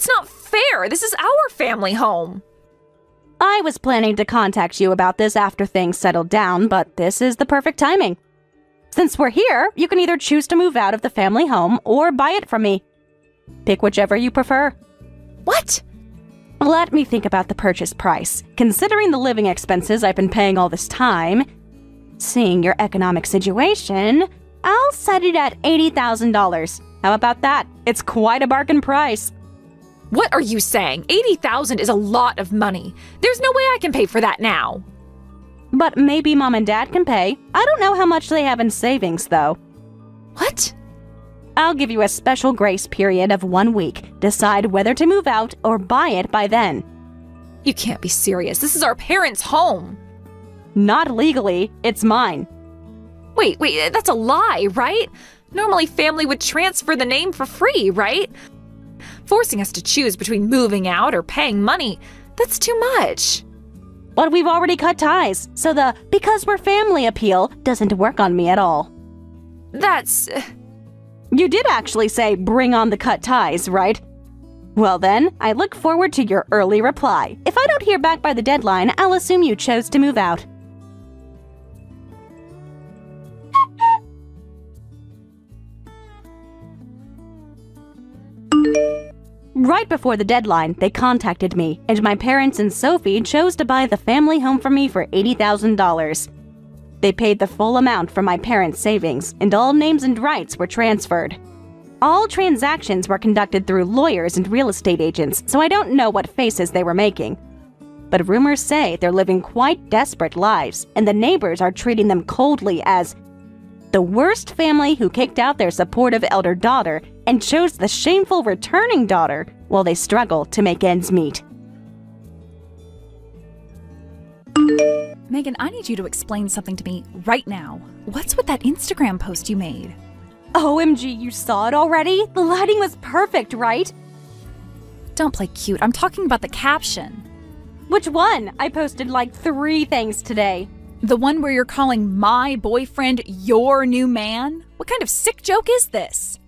not fair. This is our family home. I was planning to contact you about this after things settled down, but this is the perfect timing. Since we're here, you can either choose to move out of the family home or buy it from me. Pick whichever you prefer. What? Let me think about the purchase price. Considering the living expenses I've been paying all this time, seeing your economic situation, I'll set it at $80,000. How about that? It's quite a bargain price. What are you saying? $80,000 is a lot of money. There's no way I can pay for that now. But maybe Mom and Dad can pay. I don't know how much they have in savings, though. What? I'll give you a special grace period of 1 week. Decide whether to move out or buy it by then. You can't be serious. This is our parents' home. Not legally. It's mine. Wait, that's a lie, right? Normally family would transfer the name for free, right? Forcing us to choose between moving out or paying money, that's too much. But we've already cut ties, so the because we're family appeal doesn't work on me at all. That's... You did actually say bring on the cut ties, right? Well then, I look forward to your early reply. If I don't hear back by the deadline, I'll assume you chose to move out. Right before the deadline, they contacted me, and my parents and Sophie chose to buy the family home for me for $80,000. They paid the full amount from my parents' savings, and all names and rights were transferred. All transactions were conducted through lawyers and real estate agents, so I don't know what faces they were making. But rumors say they're living quite desperate lives, and the neighbors are treating them coldly as the worst family who kicked out their supportive elder daughter and chose the shameful returning daughter while they struggle to make ends meet. Megan, I need you to explain something to me right now. What's with that Instagram post you made? OMG, you saw it already? The lighting was perfect, right? Don't play cute. I'm talking about the caption. Which one? I posted like 3 things today. The one where you're calling my boyfriend your new man? What kind of sick joke is this?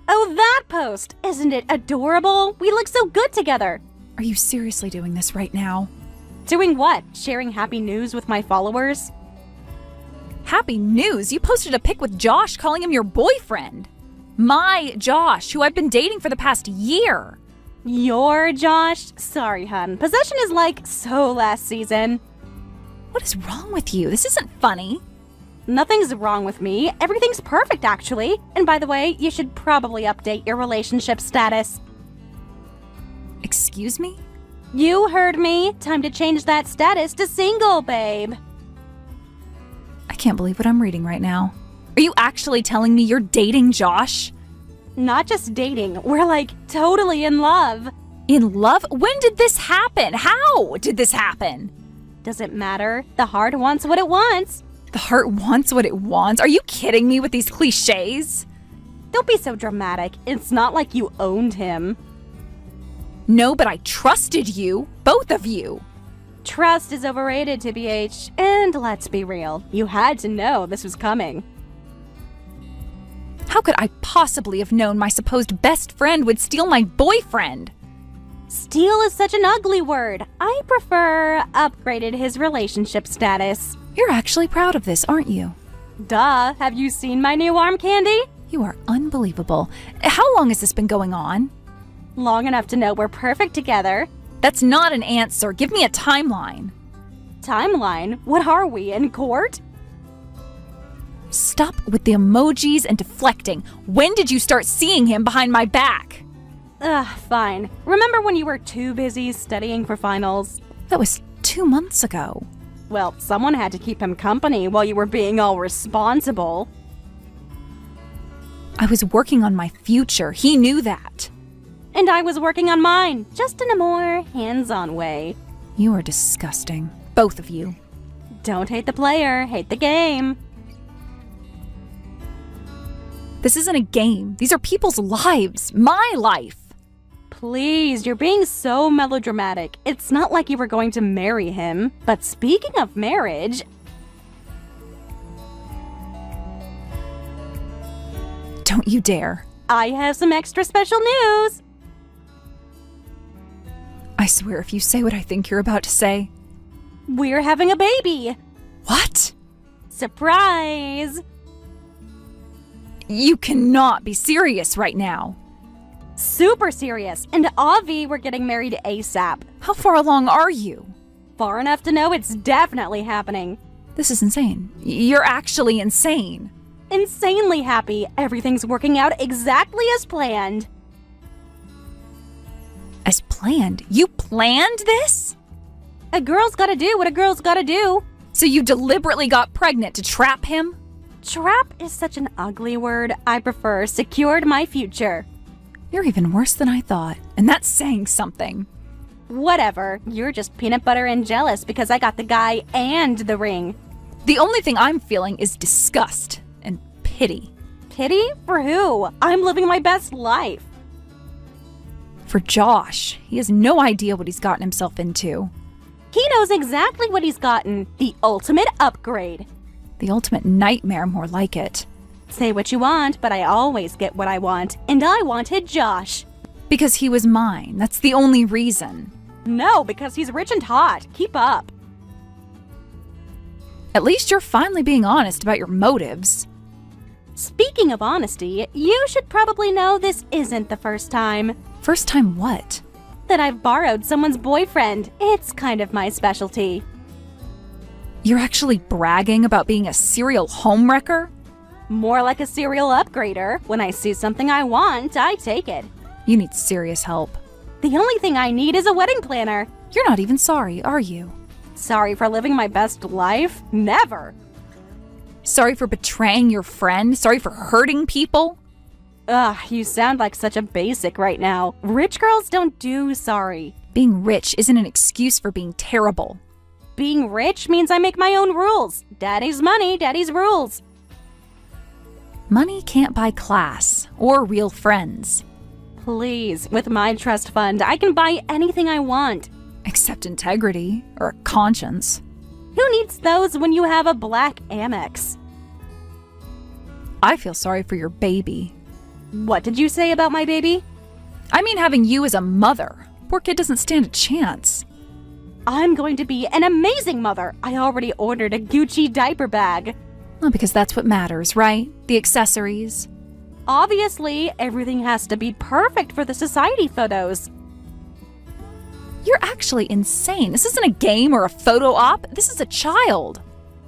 Oh, that post! Isn't it adorable? We look so good together. Are you seriously doing this right now? Doing what? Sharing happy news with my followers? Happy news! You posted a pic with Josh calling him your boyfriend. My Josh, who I've been dating for the past year. Your Josh? Sorry, hun. Possession is like so last season. What is wrong with you? This isn't funny. Nothing's wrong with me. Everything's perfect, actually. And by the way, you should probably update your relationship status. Excuse me? You heard me. Time to change that status to single, babe. I can't believe what I'm reading right now. Are you actually telling me you're dating Josh? Not just dating. We're like totally in love. In love? When did this happen? How did this happen? Doesn't matter. The heart wants what it wants. The heart wants what it wants? Are you kidding me with these cliches? Don't be so dramatic. It's not like you owned him. No, but I trusted you. Both of you. Trust is overrated, TBH. And let's be real. You had to know this was coming. How could I possibly have known my supposed best friend would steal my boyfriend? Steal is such an ugly word. I prefer upgraded his relationship status. You're actually proud of this, aren't you? Duh. Have you seen my new arm candy? You are unbelievable. How long has this been going on? Long enough to know we're perfect together. That's not an answer. Give me a timeline. Timeline? What are we, in court? Stop with the emojis and deflecting. When did you start seeing him behind my back? Ugh, fine. Remember when you were too busy studying for finals? That was 2 months ago. Well, someone had to keep him company while you were being all responsible. I was working on my future. He knew that. And I was working on mine, just in a more hands-on way. You are disgusting. Both of you. Don't hate the player, hate the game. This isn't a game. These are people's lives. My life. Please, you're being so melodramatic. It's not like you were going to marry him. But speaking of marriage... Don't you dare. I have some extra special news. I swear if you say what I think you're about to say. We're having a baby. What? Surprise! You cannot be serious right now. Super serious. And Avi, we're getting married ASAP. How far along are you? Far enough to know it's definitely happening. This is insane. You're actually insane. Insanely happy. Everything's working out exactly as planned. As planned? You planned this? A girl's gotta do what a girl's gotta do. So you deliberately got pregnant to trap him? Trap is such an ugly word. I prefer secured my future. You're even worse than I thought, and that's saying something. Whatever. You're just peanut butter and jealous because I got the guy and the ring. The only thing I'm feeling is disgust and pity. Pity? For who? I'm living my best life. For Josh. He has no idea what he's gotten himself into. He knows exactly what he's gotten. The ultimate upgrade. The ultimate nightmare, more like it. Say what you want, but I always get what I want. And I wanted Josh. Because he was mine. That's the only reason. No, because he's rich and hot. Keep up. At least you're finally being honest about your motives. Speaking of honesty, you should probably know this isn't the first time. First time what? That I've borrowed someone's boyfriend. It's kind of my specialty. You're actually bragging about being a serial homewrecker? More like a serial upgrader. When I see something I want, I take it. You need serious help. The only thing I need is a wedding planner. You're not even sorry, are you? Sorry for living my best life? Never. Sorry for betraying your friend? Sorry for hurting people? Ugh, you sound like such a basic right now. Rich girls don't do sorry. Being rich isn't an excuse for being terrible. Being rich means I make my own rules. Daddy's money, daddy's rules. Money can't buy class or real friends. Please, with my trust fund, I can buy anything I want. Except integrity or a conscience. Who needs those when you have a black Amex? I feel sorry for your baby. What did you say about my baby? I mean having you as a mother. Poor kid doesn't stand a chance. I'm going to be an amazing mother. I already ordered a Gucci diaper bag. Well, because that's what matters, right? The accessories. Obviously, everything has to be perfect for the society photos. You're actually insane. This isn't a game or a photo op. This is a child.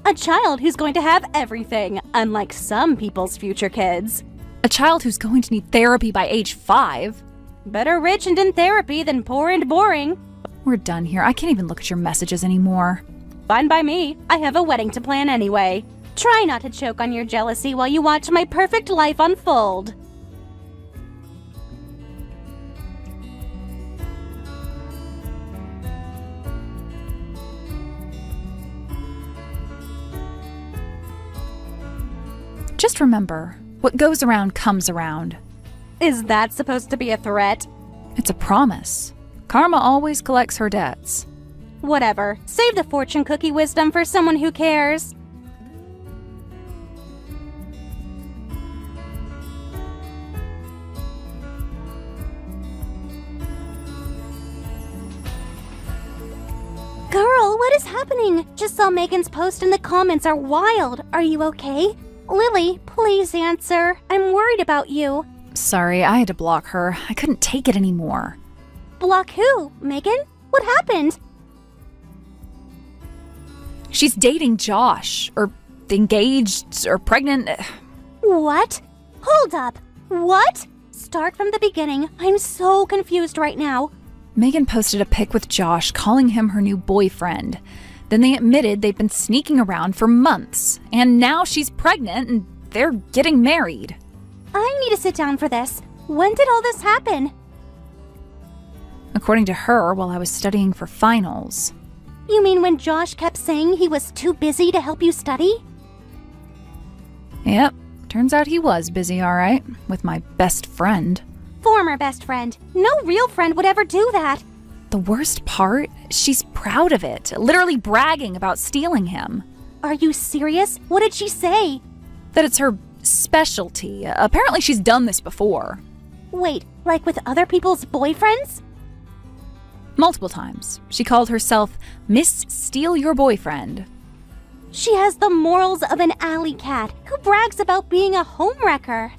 A child who's going to have everything, unlike some people's future kids. A child who's going to need therapy by age 5. Better rich and in therapy than poor and boring. We're done here. I can't even look at your messages anymore. Fine by me. I have a wedding to plan anyway. Try not to choke on your jealousy while you watch my perfect life unfold. Just remember, what goes around comes around. Is that supposed to be a threat? It's a promise. Karma always collects her debts. Whatever. Save the fortune cookie wisdom for someone who cares. Girl, what is happening? Just saw Megan's post and the comments are wild. Are you okay? Lily, please answer. I'm worried about you. Sorry, I had to block her. I couldn't take it anymore. Block who? Megan? What happened? She's dating Josh, or engaged, or pregnant. What? Hold up. What? Start from the beginning. I'm so confused right now. Megan posted a pic with Josh calling him her new boyfriend. Then they admitted they've been sneaking around for months, and now she's pregnant and they're getting married. I need to sit down for this. When did all this happen? According to her, while I was studying for finals. You mean when Josh kept saying he was too busy to help you study? Yep, turns out he was busy, all right, with my best friend. Former best friend. No real friend would ever do that. The worst part? She's proud of it, literally bragging about stealing him. Are you serious? What did she say? That it's her specialty. Apparently she's done this before. Wait, like with other people's boyfriends? Multiple times. She called herself Miss Steal Your Boyfriend. She has the morals of an alley cat who brags about being a homewrecker.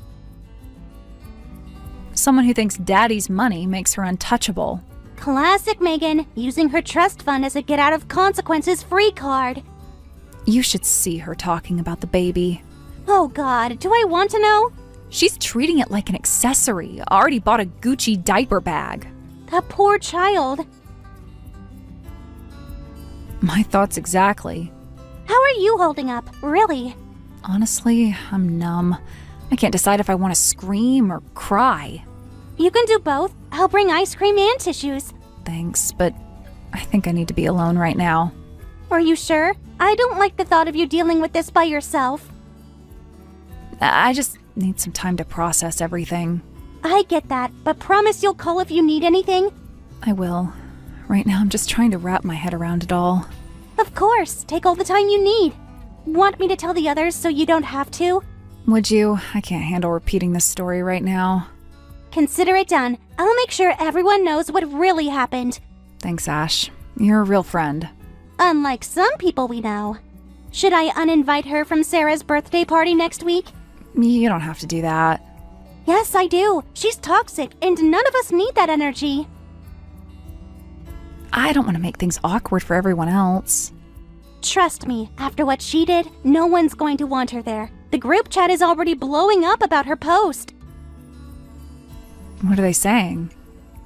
Someone who thinks daddy's money makes her untouchable. Classic Megan, using her trust fund as a get-out-of-consequences free card. You should see her talking about the baby. Oh God, do I want to know? She's treating it like an accessory. Already bought a Gucci diaper bag. That poor child. My thoughts exactly. How are you holding up, really? Honestly, I'm numb. I can't decide if I want to scream or cry. You can do both. I'll bring ice cream and tissues. Thanks, but I think I need to be alone right now. Are you sure? I don't like the thought of you dealing with this by yourself. I just need some time to process everything. I get that, but promise you'll call if you need anything? I will. Right now, I'm just trying to wrap my head around it all. Of course, take all the time you need. Want me to tell the others so you don't have to? Would you? I can't handle repeating this story right now. Consider it done. I'll make sure everyone knows what really happened. Thanks, Ash. You're a real friend. Unlike some people we know. Should I uninvite her from Sarah's birthday party next week? You don't have to do that. Yes, I do. She's toxic, and none of us need that energy. I don't want to make things awkward for everyone else. Trust me, after what she did, no one's going to want her there. The group chat is already blowing up about her post. What are they saying?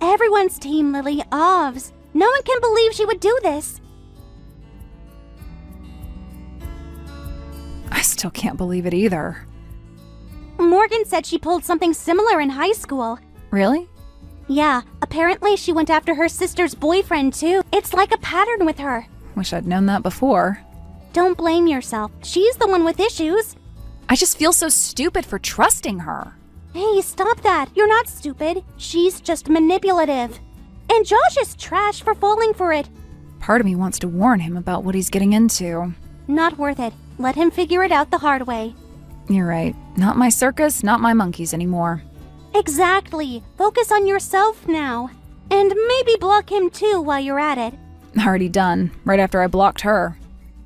Everyone's Team Lily Ovs. No one can believe she would do this. I still can't believe it either. Morgan said she pulled something similar in high school. Really? Yeah, apparently she went after her sister's boyfriend too. It's like a pattern with her. Wish I'd known that before. Don't blame yourself. She's the one with issues. I just feel so stupid for trusting her. Hey, stop that. You're not stupid. She's just manipulative. And Josh is trash for falling for it. Part of me wants to warn him about what he's getting into. Not worth it. Let him figure it out the hard way. You're right. Not my circus, not my monkeys anymore. Exactly. Focus on yourself now. And maybe block him too while you're at it. Already done, right after I blocked her.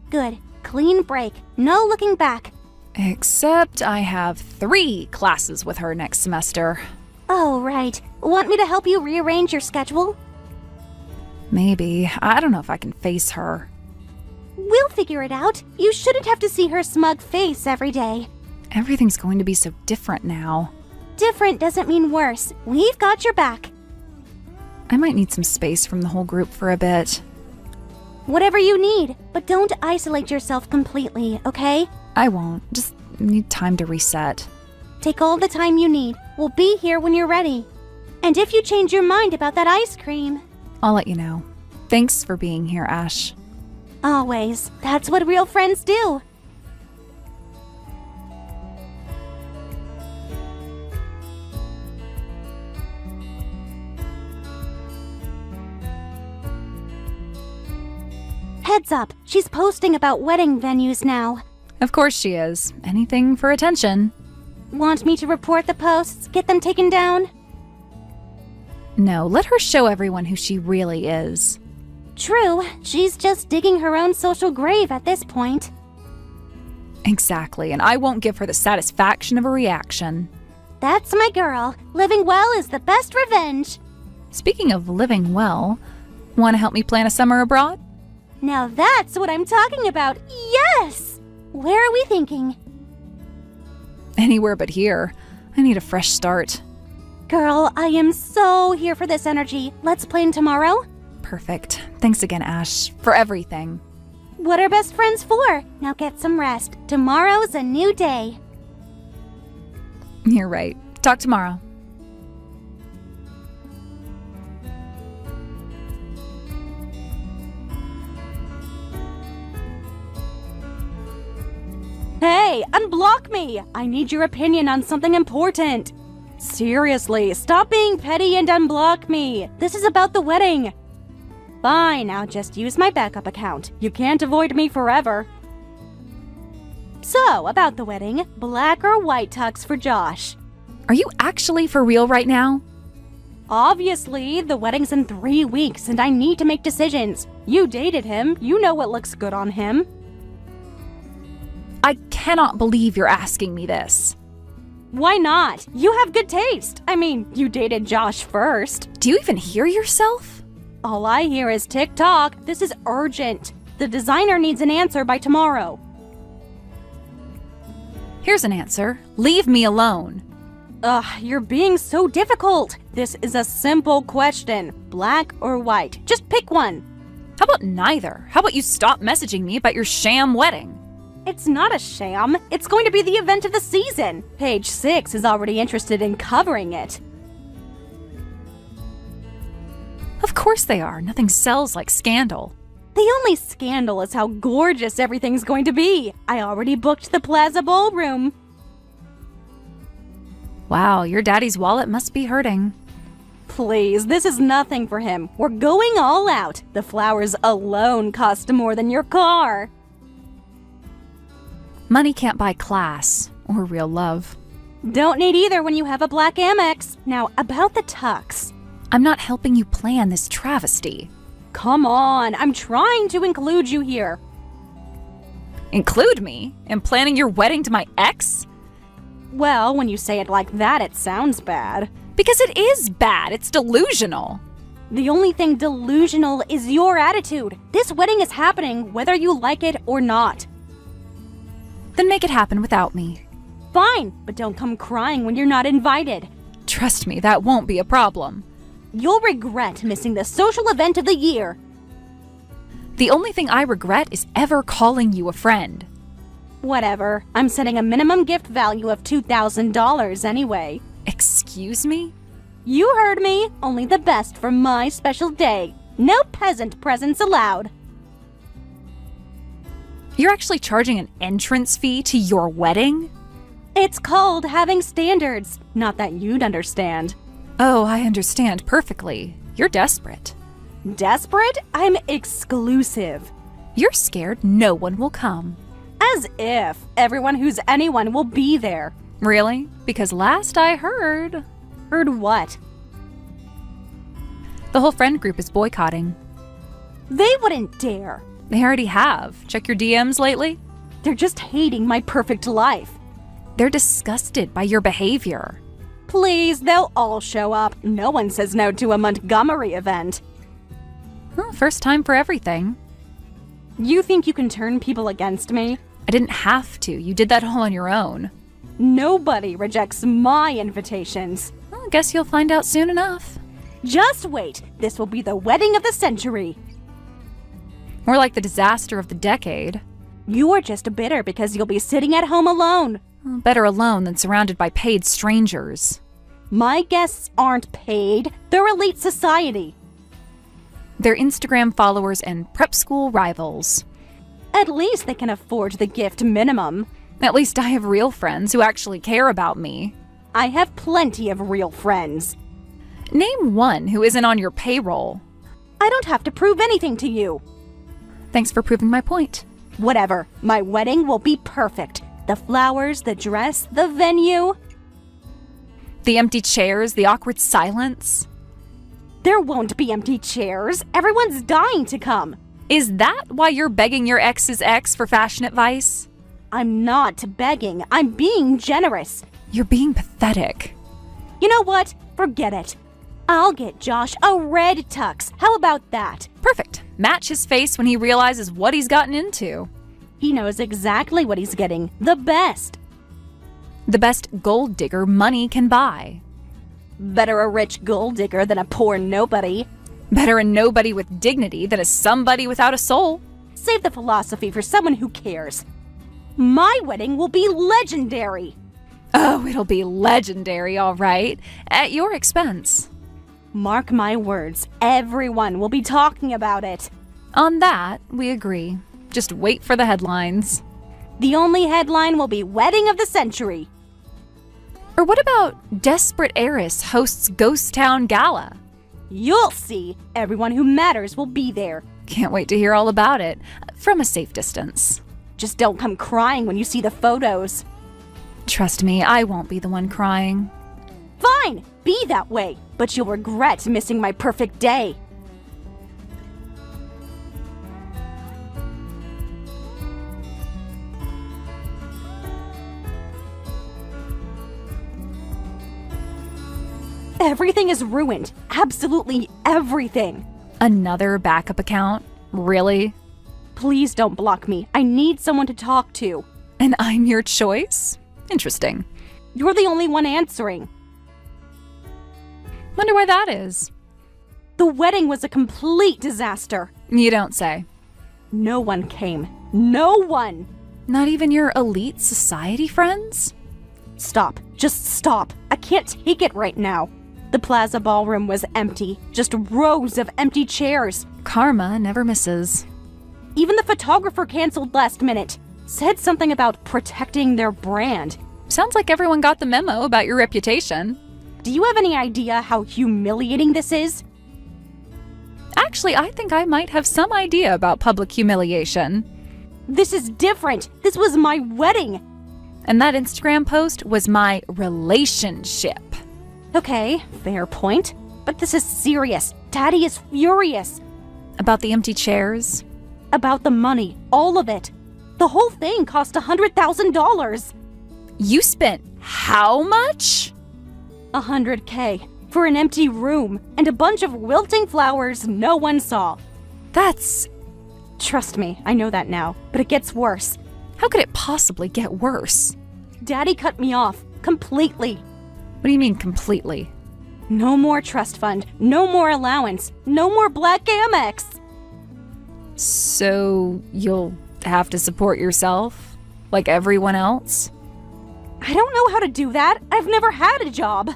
Good. Clean break. No looking back. Except I have 3 classes with her next semester. Oh, right. Want me to help you rearrange your schedule? Maybe. I don't know if I can face her. We'll figure it out. You shouldn't have to see her smug face every day. Everything's going to be so different now. Different doesn't mean worse. We've got your back. I might need some space from the whole group for a bit. Whatever you need, but don't isolate yourself completely, okay? I won't. Just need time to reset. Take all the time you need. We'll be here when you're ready. And if you change your mind about that ice cream... I'll let you know. Thanks for being here, Ash. Always. That's what real friends do. Heads up, she's posting about wedding venues now. Of course she is. Anything for attention. Want me to report the posts, get them taken down? No, let her show everyone who she really is. True, she's just digging her own social grave at this point. Exactly, and I won't give her the satisfaction of a reaction. That's my girl. Living well is the best revenge. Speaking of living well, Want to help me plan a summer abroad? Now that's what I'm talking about. Yes! Where are we thinking? Anywhere but here. I need a fresh start. Girl, I am so here for this energy. Let's plan tomorrow. Perfect. Thanks again, Ash, for everything. What are best friends for? Now get some rest. Tomorrow's a new day. You're right. Talk tomorrow. Hey, unblock me! I need your opinion on something important. Seriously, stop being petty and unblock me. This is about the wedding. Fine, I'll just use my backup account. You can't avoid me forever. So, about the wedding, black or white tux for Josh? Are you actually for real right now? Obviously, the wedding's in 3 weeks and I need to make decisions. You dated him, you know what looks good on him. I cannot believe you're asking me this. Why not? You have good taste. I mean, you dated Josh first. Do you even hear yourself? All I hear is tick-tock. This is urgent. The designer needs an answer by tomorrow. Here's an answer. Leave me alone. Ugh, you're being so difficult. This is a simple question. Black or white? Just pick one. How about neither? How about you stop messaging me about your sham wedding? It's not a sham. It's going to be the event of the season. Page 6 is already interested in covering it. Of course they are. Nothing sells like scandal. The only scandal is how gorgeous everything's going to be. I already booked the Plaza Ballroom. Wow, your daddy's wallet must be hurting. Please, this is nothing for him. We're going all out. The flowers alone cost more than your car. Money can't buy class or real love. Don't need either when you have a black Amex. Now, about the tux. I'm not helping you plan this travesty. Come on, I'm trying to include you here. Include me in planning your wedding to my ex? Well, when you say it like that, it sounds bad. Because it is bad. It's delusional. The only thing delusional is your attitude. This wedding is happening whether you like it or not. Then make it happen without me. Fine, but don't come crying when you're not invited. Trust me, that won't be a problem. You'll regret missing the social event of the year. The only thing I regret is ever calling you a friend. Whatever. I'm setting a minimum gift value of $2,000 anyway. Excuse me? You heard me. Only the best for my special day. No peasant presents allowed. You're actually charging an entrance fee to your wedding? It's called having standards. Not that you'd understand. Oh, I understand perfectly. You're desperate. Desperate? I'm exclusive. You're scared no one will come. As if. Everyone who's anyone will be there. Really? Because last I heard... Heard what? The whole friend group is boycotting. They wouldn't dare. They already have. Check your DMs lately? They're just hating my perfect life. They're disgusted by your behavior. Please, they'll all show up. No one says no to a Montgomery event. Well, first time for everything. You think you can turn people against me? I didn't have to. You did that all on your own. Nobody rejects my invitations. Well, I guess you'll find out soon enough. Just wait. This will be the wedding of the century. More like the disaster of the decade. You're just bitter because you'll be sitting at home alone. Well, better alone than surrounded by paid strangers. My guests aren't paid. They're elite society. They're Instagram followers and prep school rivals. At least they can afford the gift minimum. At least I have real friends who actually care about me. I have plenty of real friends. Name one who isn't on your payroll. I don't have to prove anything to you. Thanks for proving my point. Whatever. My wedding will be perfect. The flowers, the dress, the venue. The empty chairs, the awkward silence. There won't be empty chairs. Everyone's dying to come. Is that why you're begging your ex's ex for fashion advice? I'm not begging. I'm being generous. You're being pathetic. You know what? Forget it. I'll get Josh a red tux. How about that? Perfect. Match his face when he realizes what he's gotten into. He knows exactly what he's getting. The best. The best gold digger money can buy. Better a rich gold digger than a poor nobody. Better a nobody with dignity than a somebody without a soul. Save the philosophy for someone who cares. My wedding will be legendary. Oh, it'll be legendary, all right. At your expense. Mark my words, everyone will be talking about it. On that, we agree. Just wait for the headlines. The only headline will be Wedding of the Century. Or what about Desperate Heiress hosts Ghost Town Gala? You'll see. Everyone who matters will be there. Can't wait to hear all about it. From a safe distance. Just don't come crying when you see the photos. Trust me, I won't be the one crying. Fine, be that way, but you'll regret missing my perfect day. Everything is ruined. Absolutely everything. Another backup account? Really? Please don't block me. I need someone to talk to. And I'm your choice? Interesting. You're the only one answering. Wonder why that is. The wedding was a complete disaster. You don't say. No one came. No one. Not even your elite society friends? Stop. Just stop. I can't take it right now. The Plaza Ballroom was empty. Just rows of empty chairs. Karma never misses. Even the photographer canceled last minute. Said something about protecting their brand. Sounds like everyone got the memo about your reputation. Do you have any idea how humiliating this is? Actually, I think I might have some idea about public humiliation. This is different. This was my wedding. And that Instagram post was my relationship. Okay, fair point. But this is serious. Daddy is furious. About the empty chairs? About the money. All of it. The whole thing cost $100,000. You spent how much? $100K for an empty room and a bunch of wilting flowers no one saw. That's... Trust me, I know that now, but it gets worse. How could it possibly get worse? Daddy cut me off completely. What do you mean completely? No more trust fund, no more allowance, no more Black Amex. So you'll have to support yourself? Like everyone else? I don't know how to do that. I've never had a job.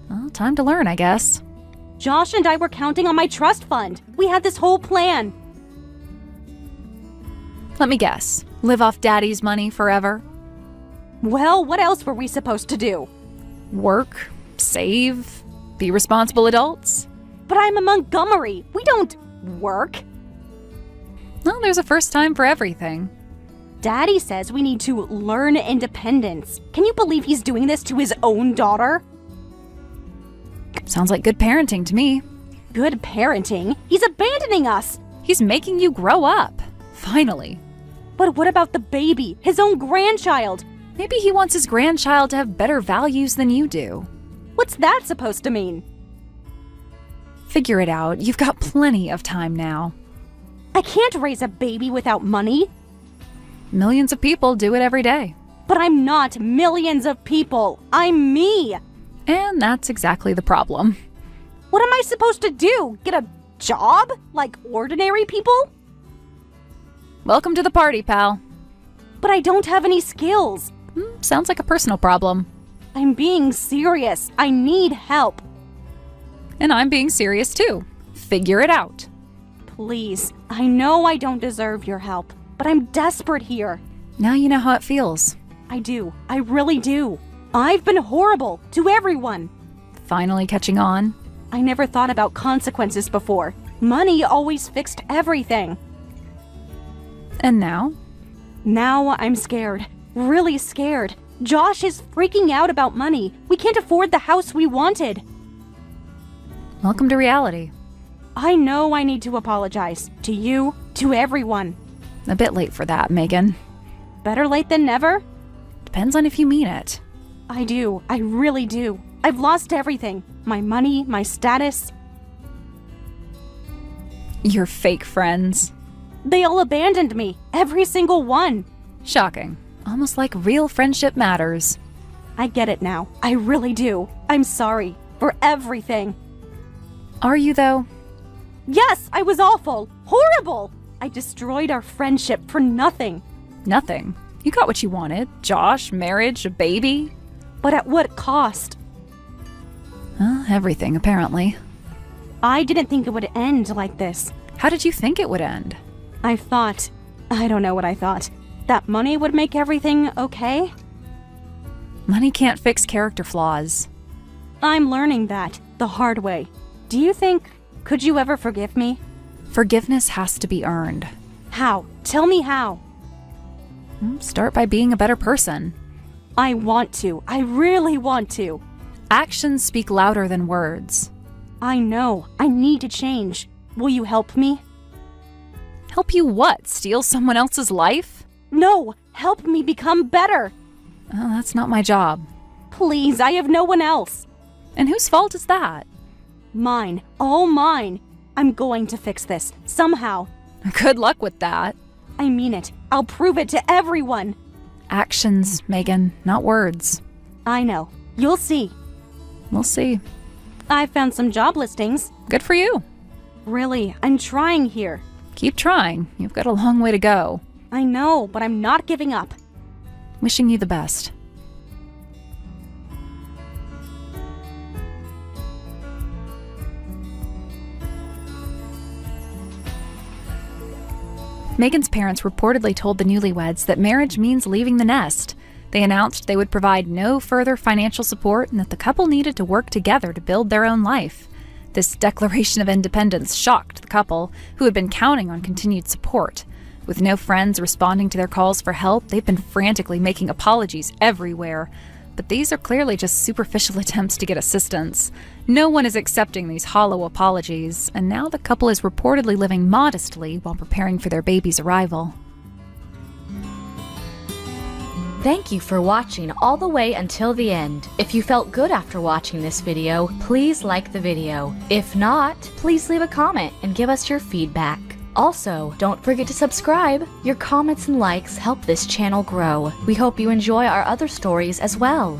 Well, time to learn, I guess. Josh and I were counting on my trust fund. We had this whole plan. Let me guess. Live off Daddy's money forever? Well, what else were we supposed to do? Work? Save? Be responsible adults? But I'm a Montgomery. We don't work. Well, there's a first time for everything. Daddy says we need to learn independence. Can you believe he's doing this to his own daughter? Sounds like good parenting to me. Good parenting? He's abandoning us. He's making you grow up. Finally. But what about the baby? His own grandchild? Maybe he wants his grandchild to have better values than you do. What's that supposed to mean? Figure it out. You've got plenty of time now. I can't raise a baby without money. Millions of people do it every day. But I'm not millions of people. I'm me. And that's exactly the problem. What am I supposed to do? Get a job? Like ordinary people? Welcome to the party, pal. But I don't have any skills. Sounds like a personal problem. I'm being serious. I need help. And I'm being serious too. Figure it out. Please, I know I don't deserve your help, but I'm desperate here. Now you know how it feels. I do. I really do. I've been horrible to everyone. Finally catching on. I never thought about consequences before. Money always fixed everything. And now? Now I'm scared. Really scared. Josh is freaking out about money. We can't afford the house we wanted. Welcome to reality. I know I need to apologize. To you, to everyone. A bit late for that, Megan. Better late than never? Depends on if you mean it. I do. I really do. I've lost everything. My money, my status. Your fake friends. They all abandoned me. Every single one. Shocking. Almost like real friendship matters. I get it now. I really do. I'm sorry for everything. Are you, though? Yes, I was awful. Horrible. I destroyed our friendship for nothing. Nothing. You got what you wanted. Josh, marriage, a baby. But at what cost? Everything, apparently. I didn't think it would end like this. How did you think it would end? I don't know what I thought. That money would make everything okay? Money can't fix character flaws. I'm learning that the hard way. Could you ever forgive me? Forgiveness has to be earned. How? Tell me how. Start by being a better person. I want to. I really want to. Actions speak louder than words. I know. I need to change. Will you help me? Help you what? Steal someone else's life? No! Help me become better! Oh, that's not my job. Please, I have no one else. And whose fault is that? Mine. All mine. I'm going to fix this. Somehow. Good luck with that. I mean it. I'll prove it to everyone. Actions, Megan, not words. I know. You'll see. We'll see. I found some job listings. Good for you. Really, I'm trying here. Keep trying. You've got a long way to go. I know, but I'm not giving up. Wishing you the best. Megan's parents reportedly told the newlyweds that marriage means leaving the nest. They announced they would provide no further financial support and that the couple needed to work together to build their own life. This declaration of independence shocked the couple, who had been counting on continued support. With no friends responding to their calls for help, they've been frantically making apologies everywhere. But these are clearly just superficial attempts to get assistance. No one is accepting these hollow apologies, and now the couple is reportedly living modestly while preparing for their baby's arrival. Thank you for watching all the way until the end. If you felt good after watching this video, please like the video. If not, please leave a comment and give us your feedback. Also, don't forget to subscribe. Your comments and likes help this channel grow. We hope you enjoy our other stories as well.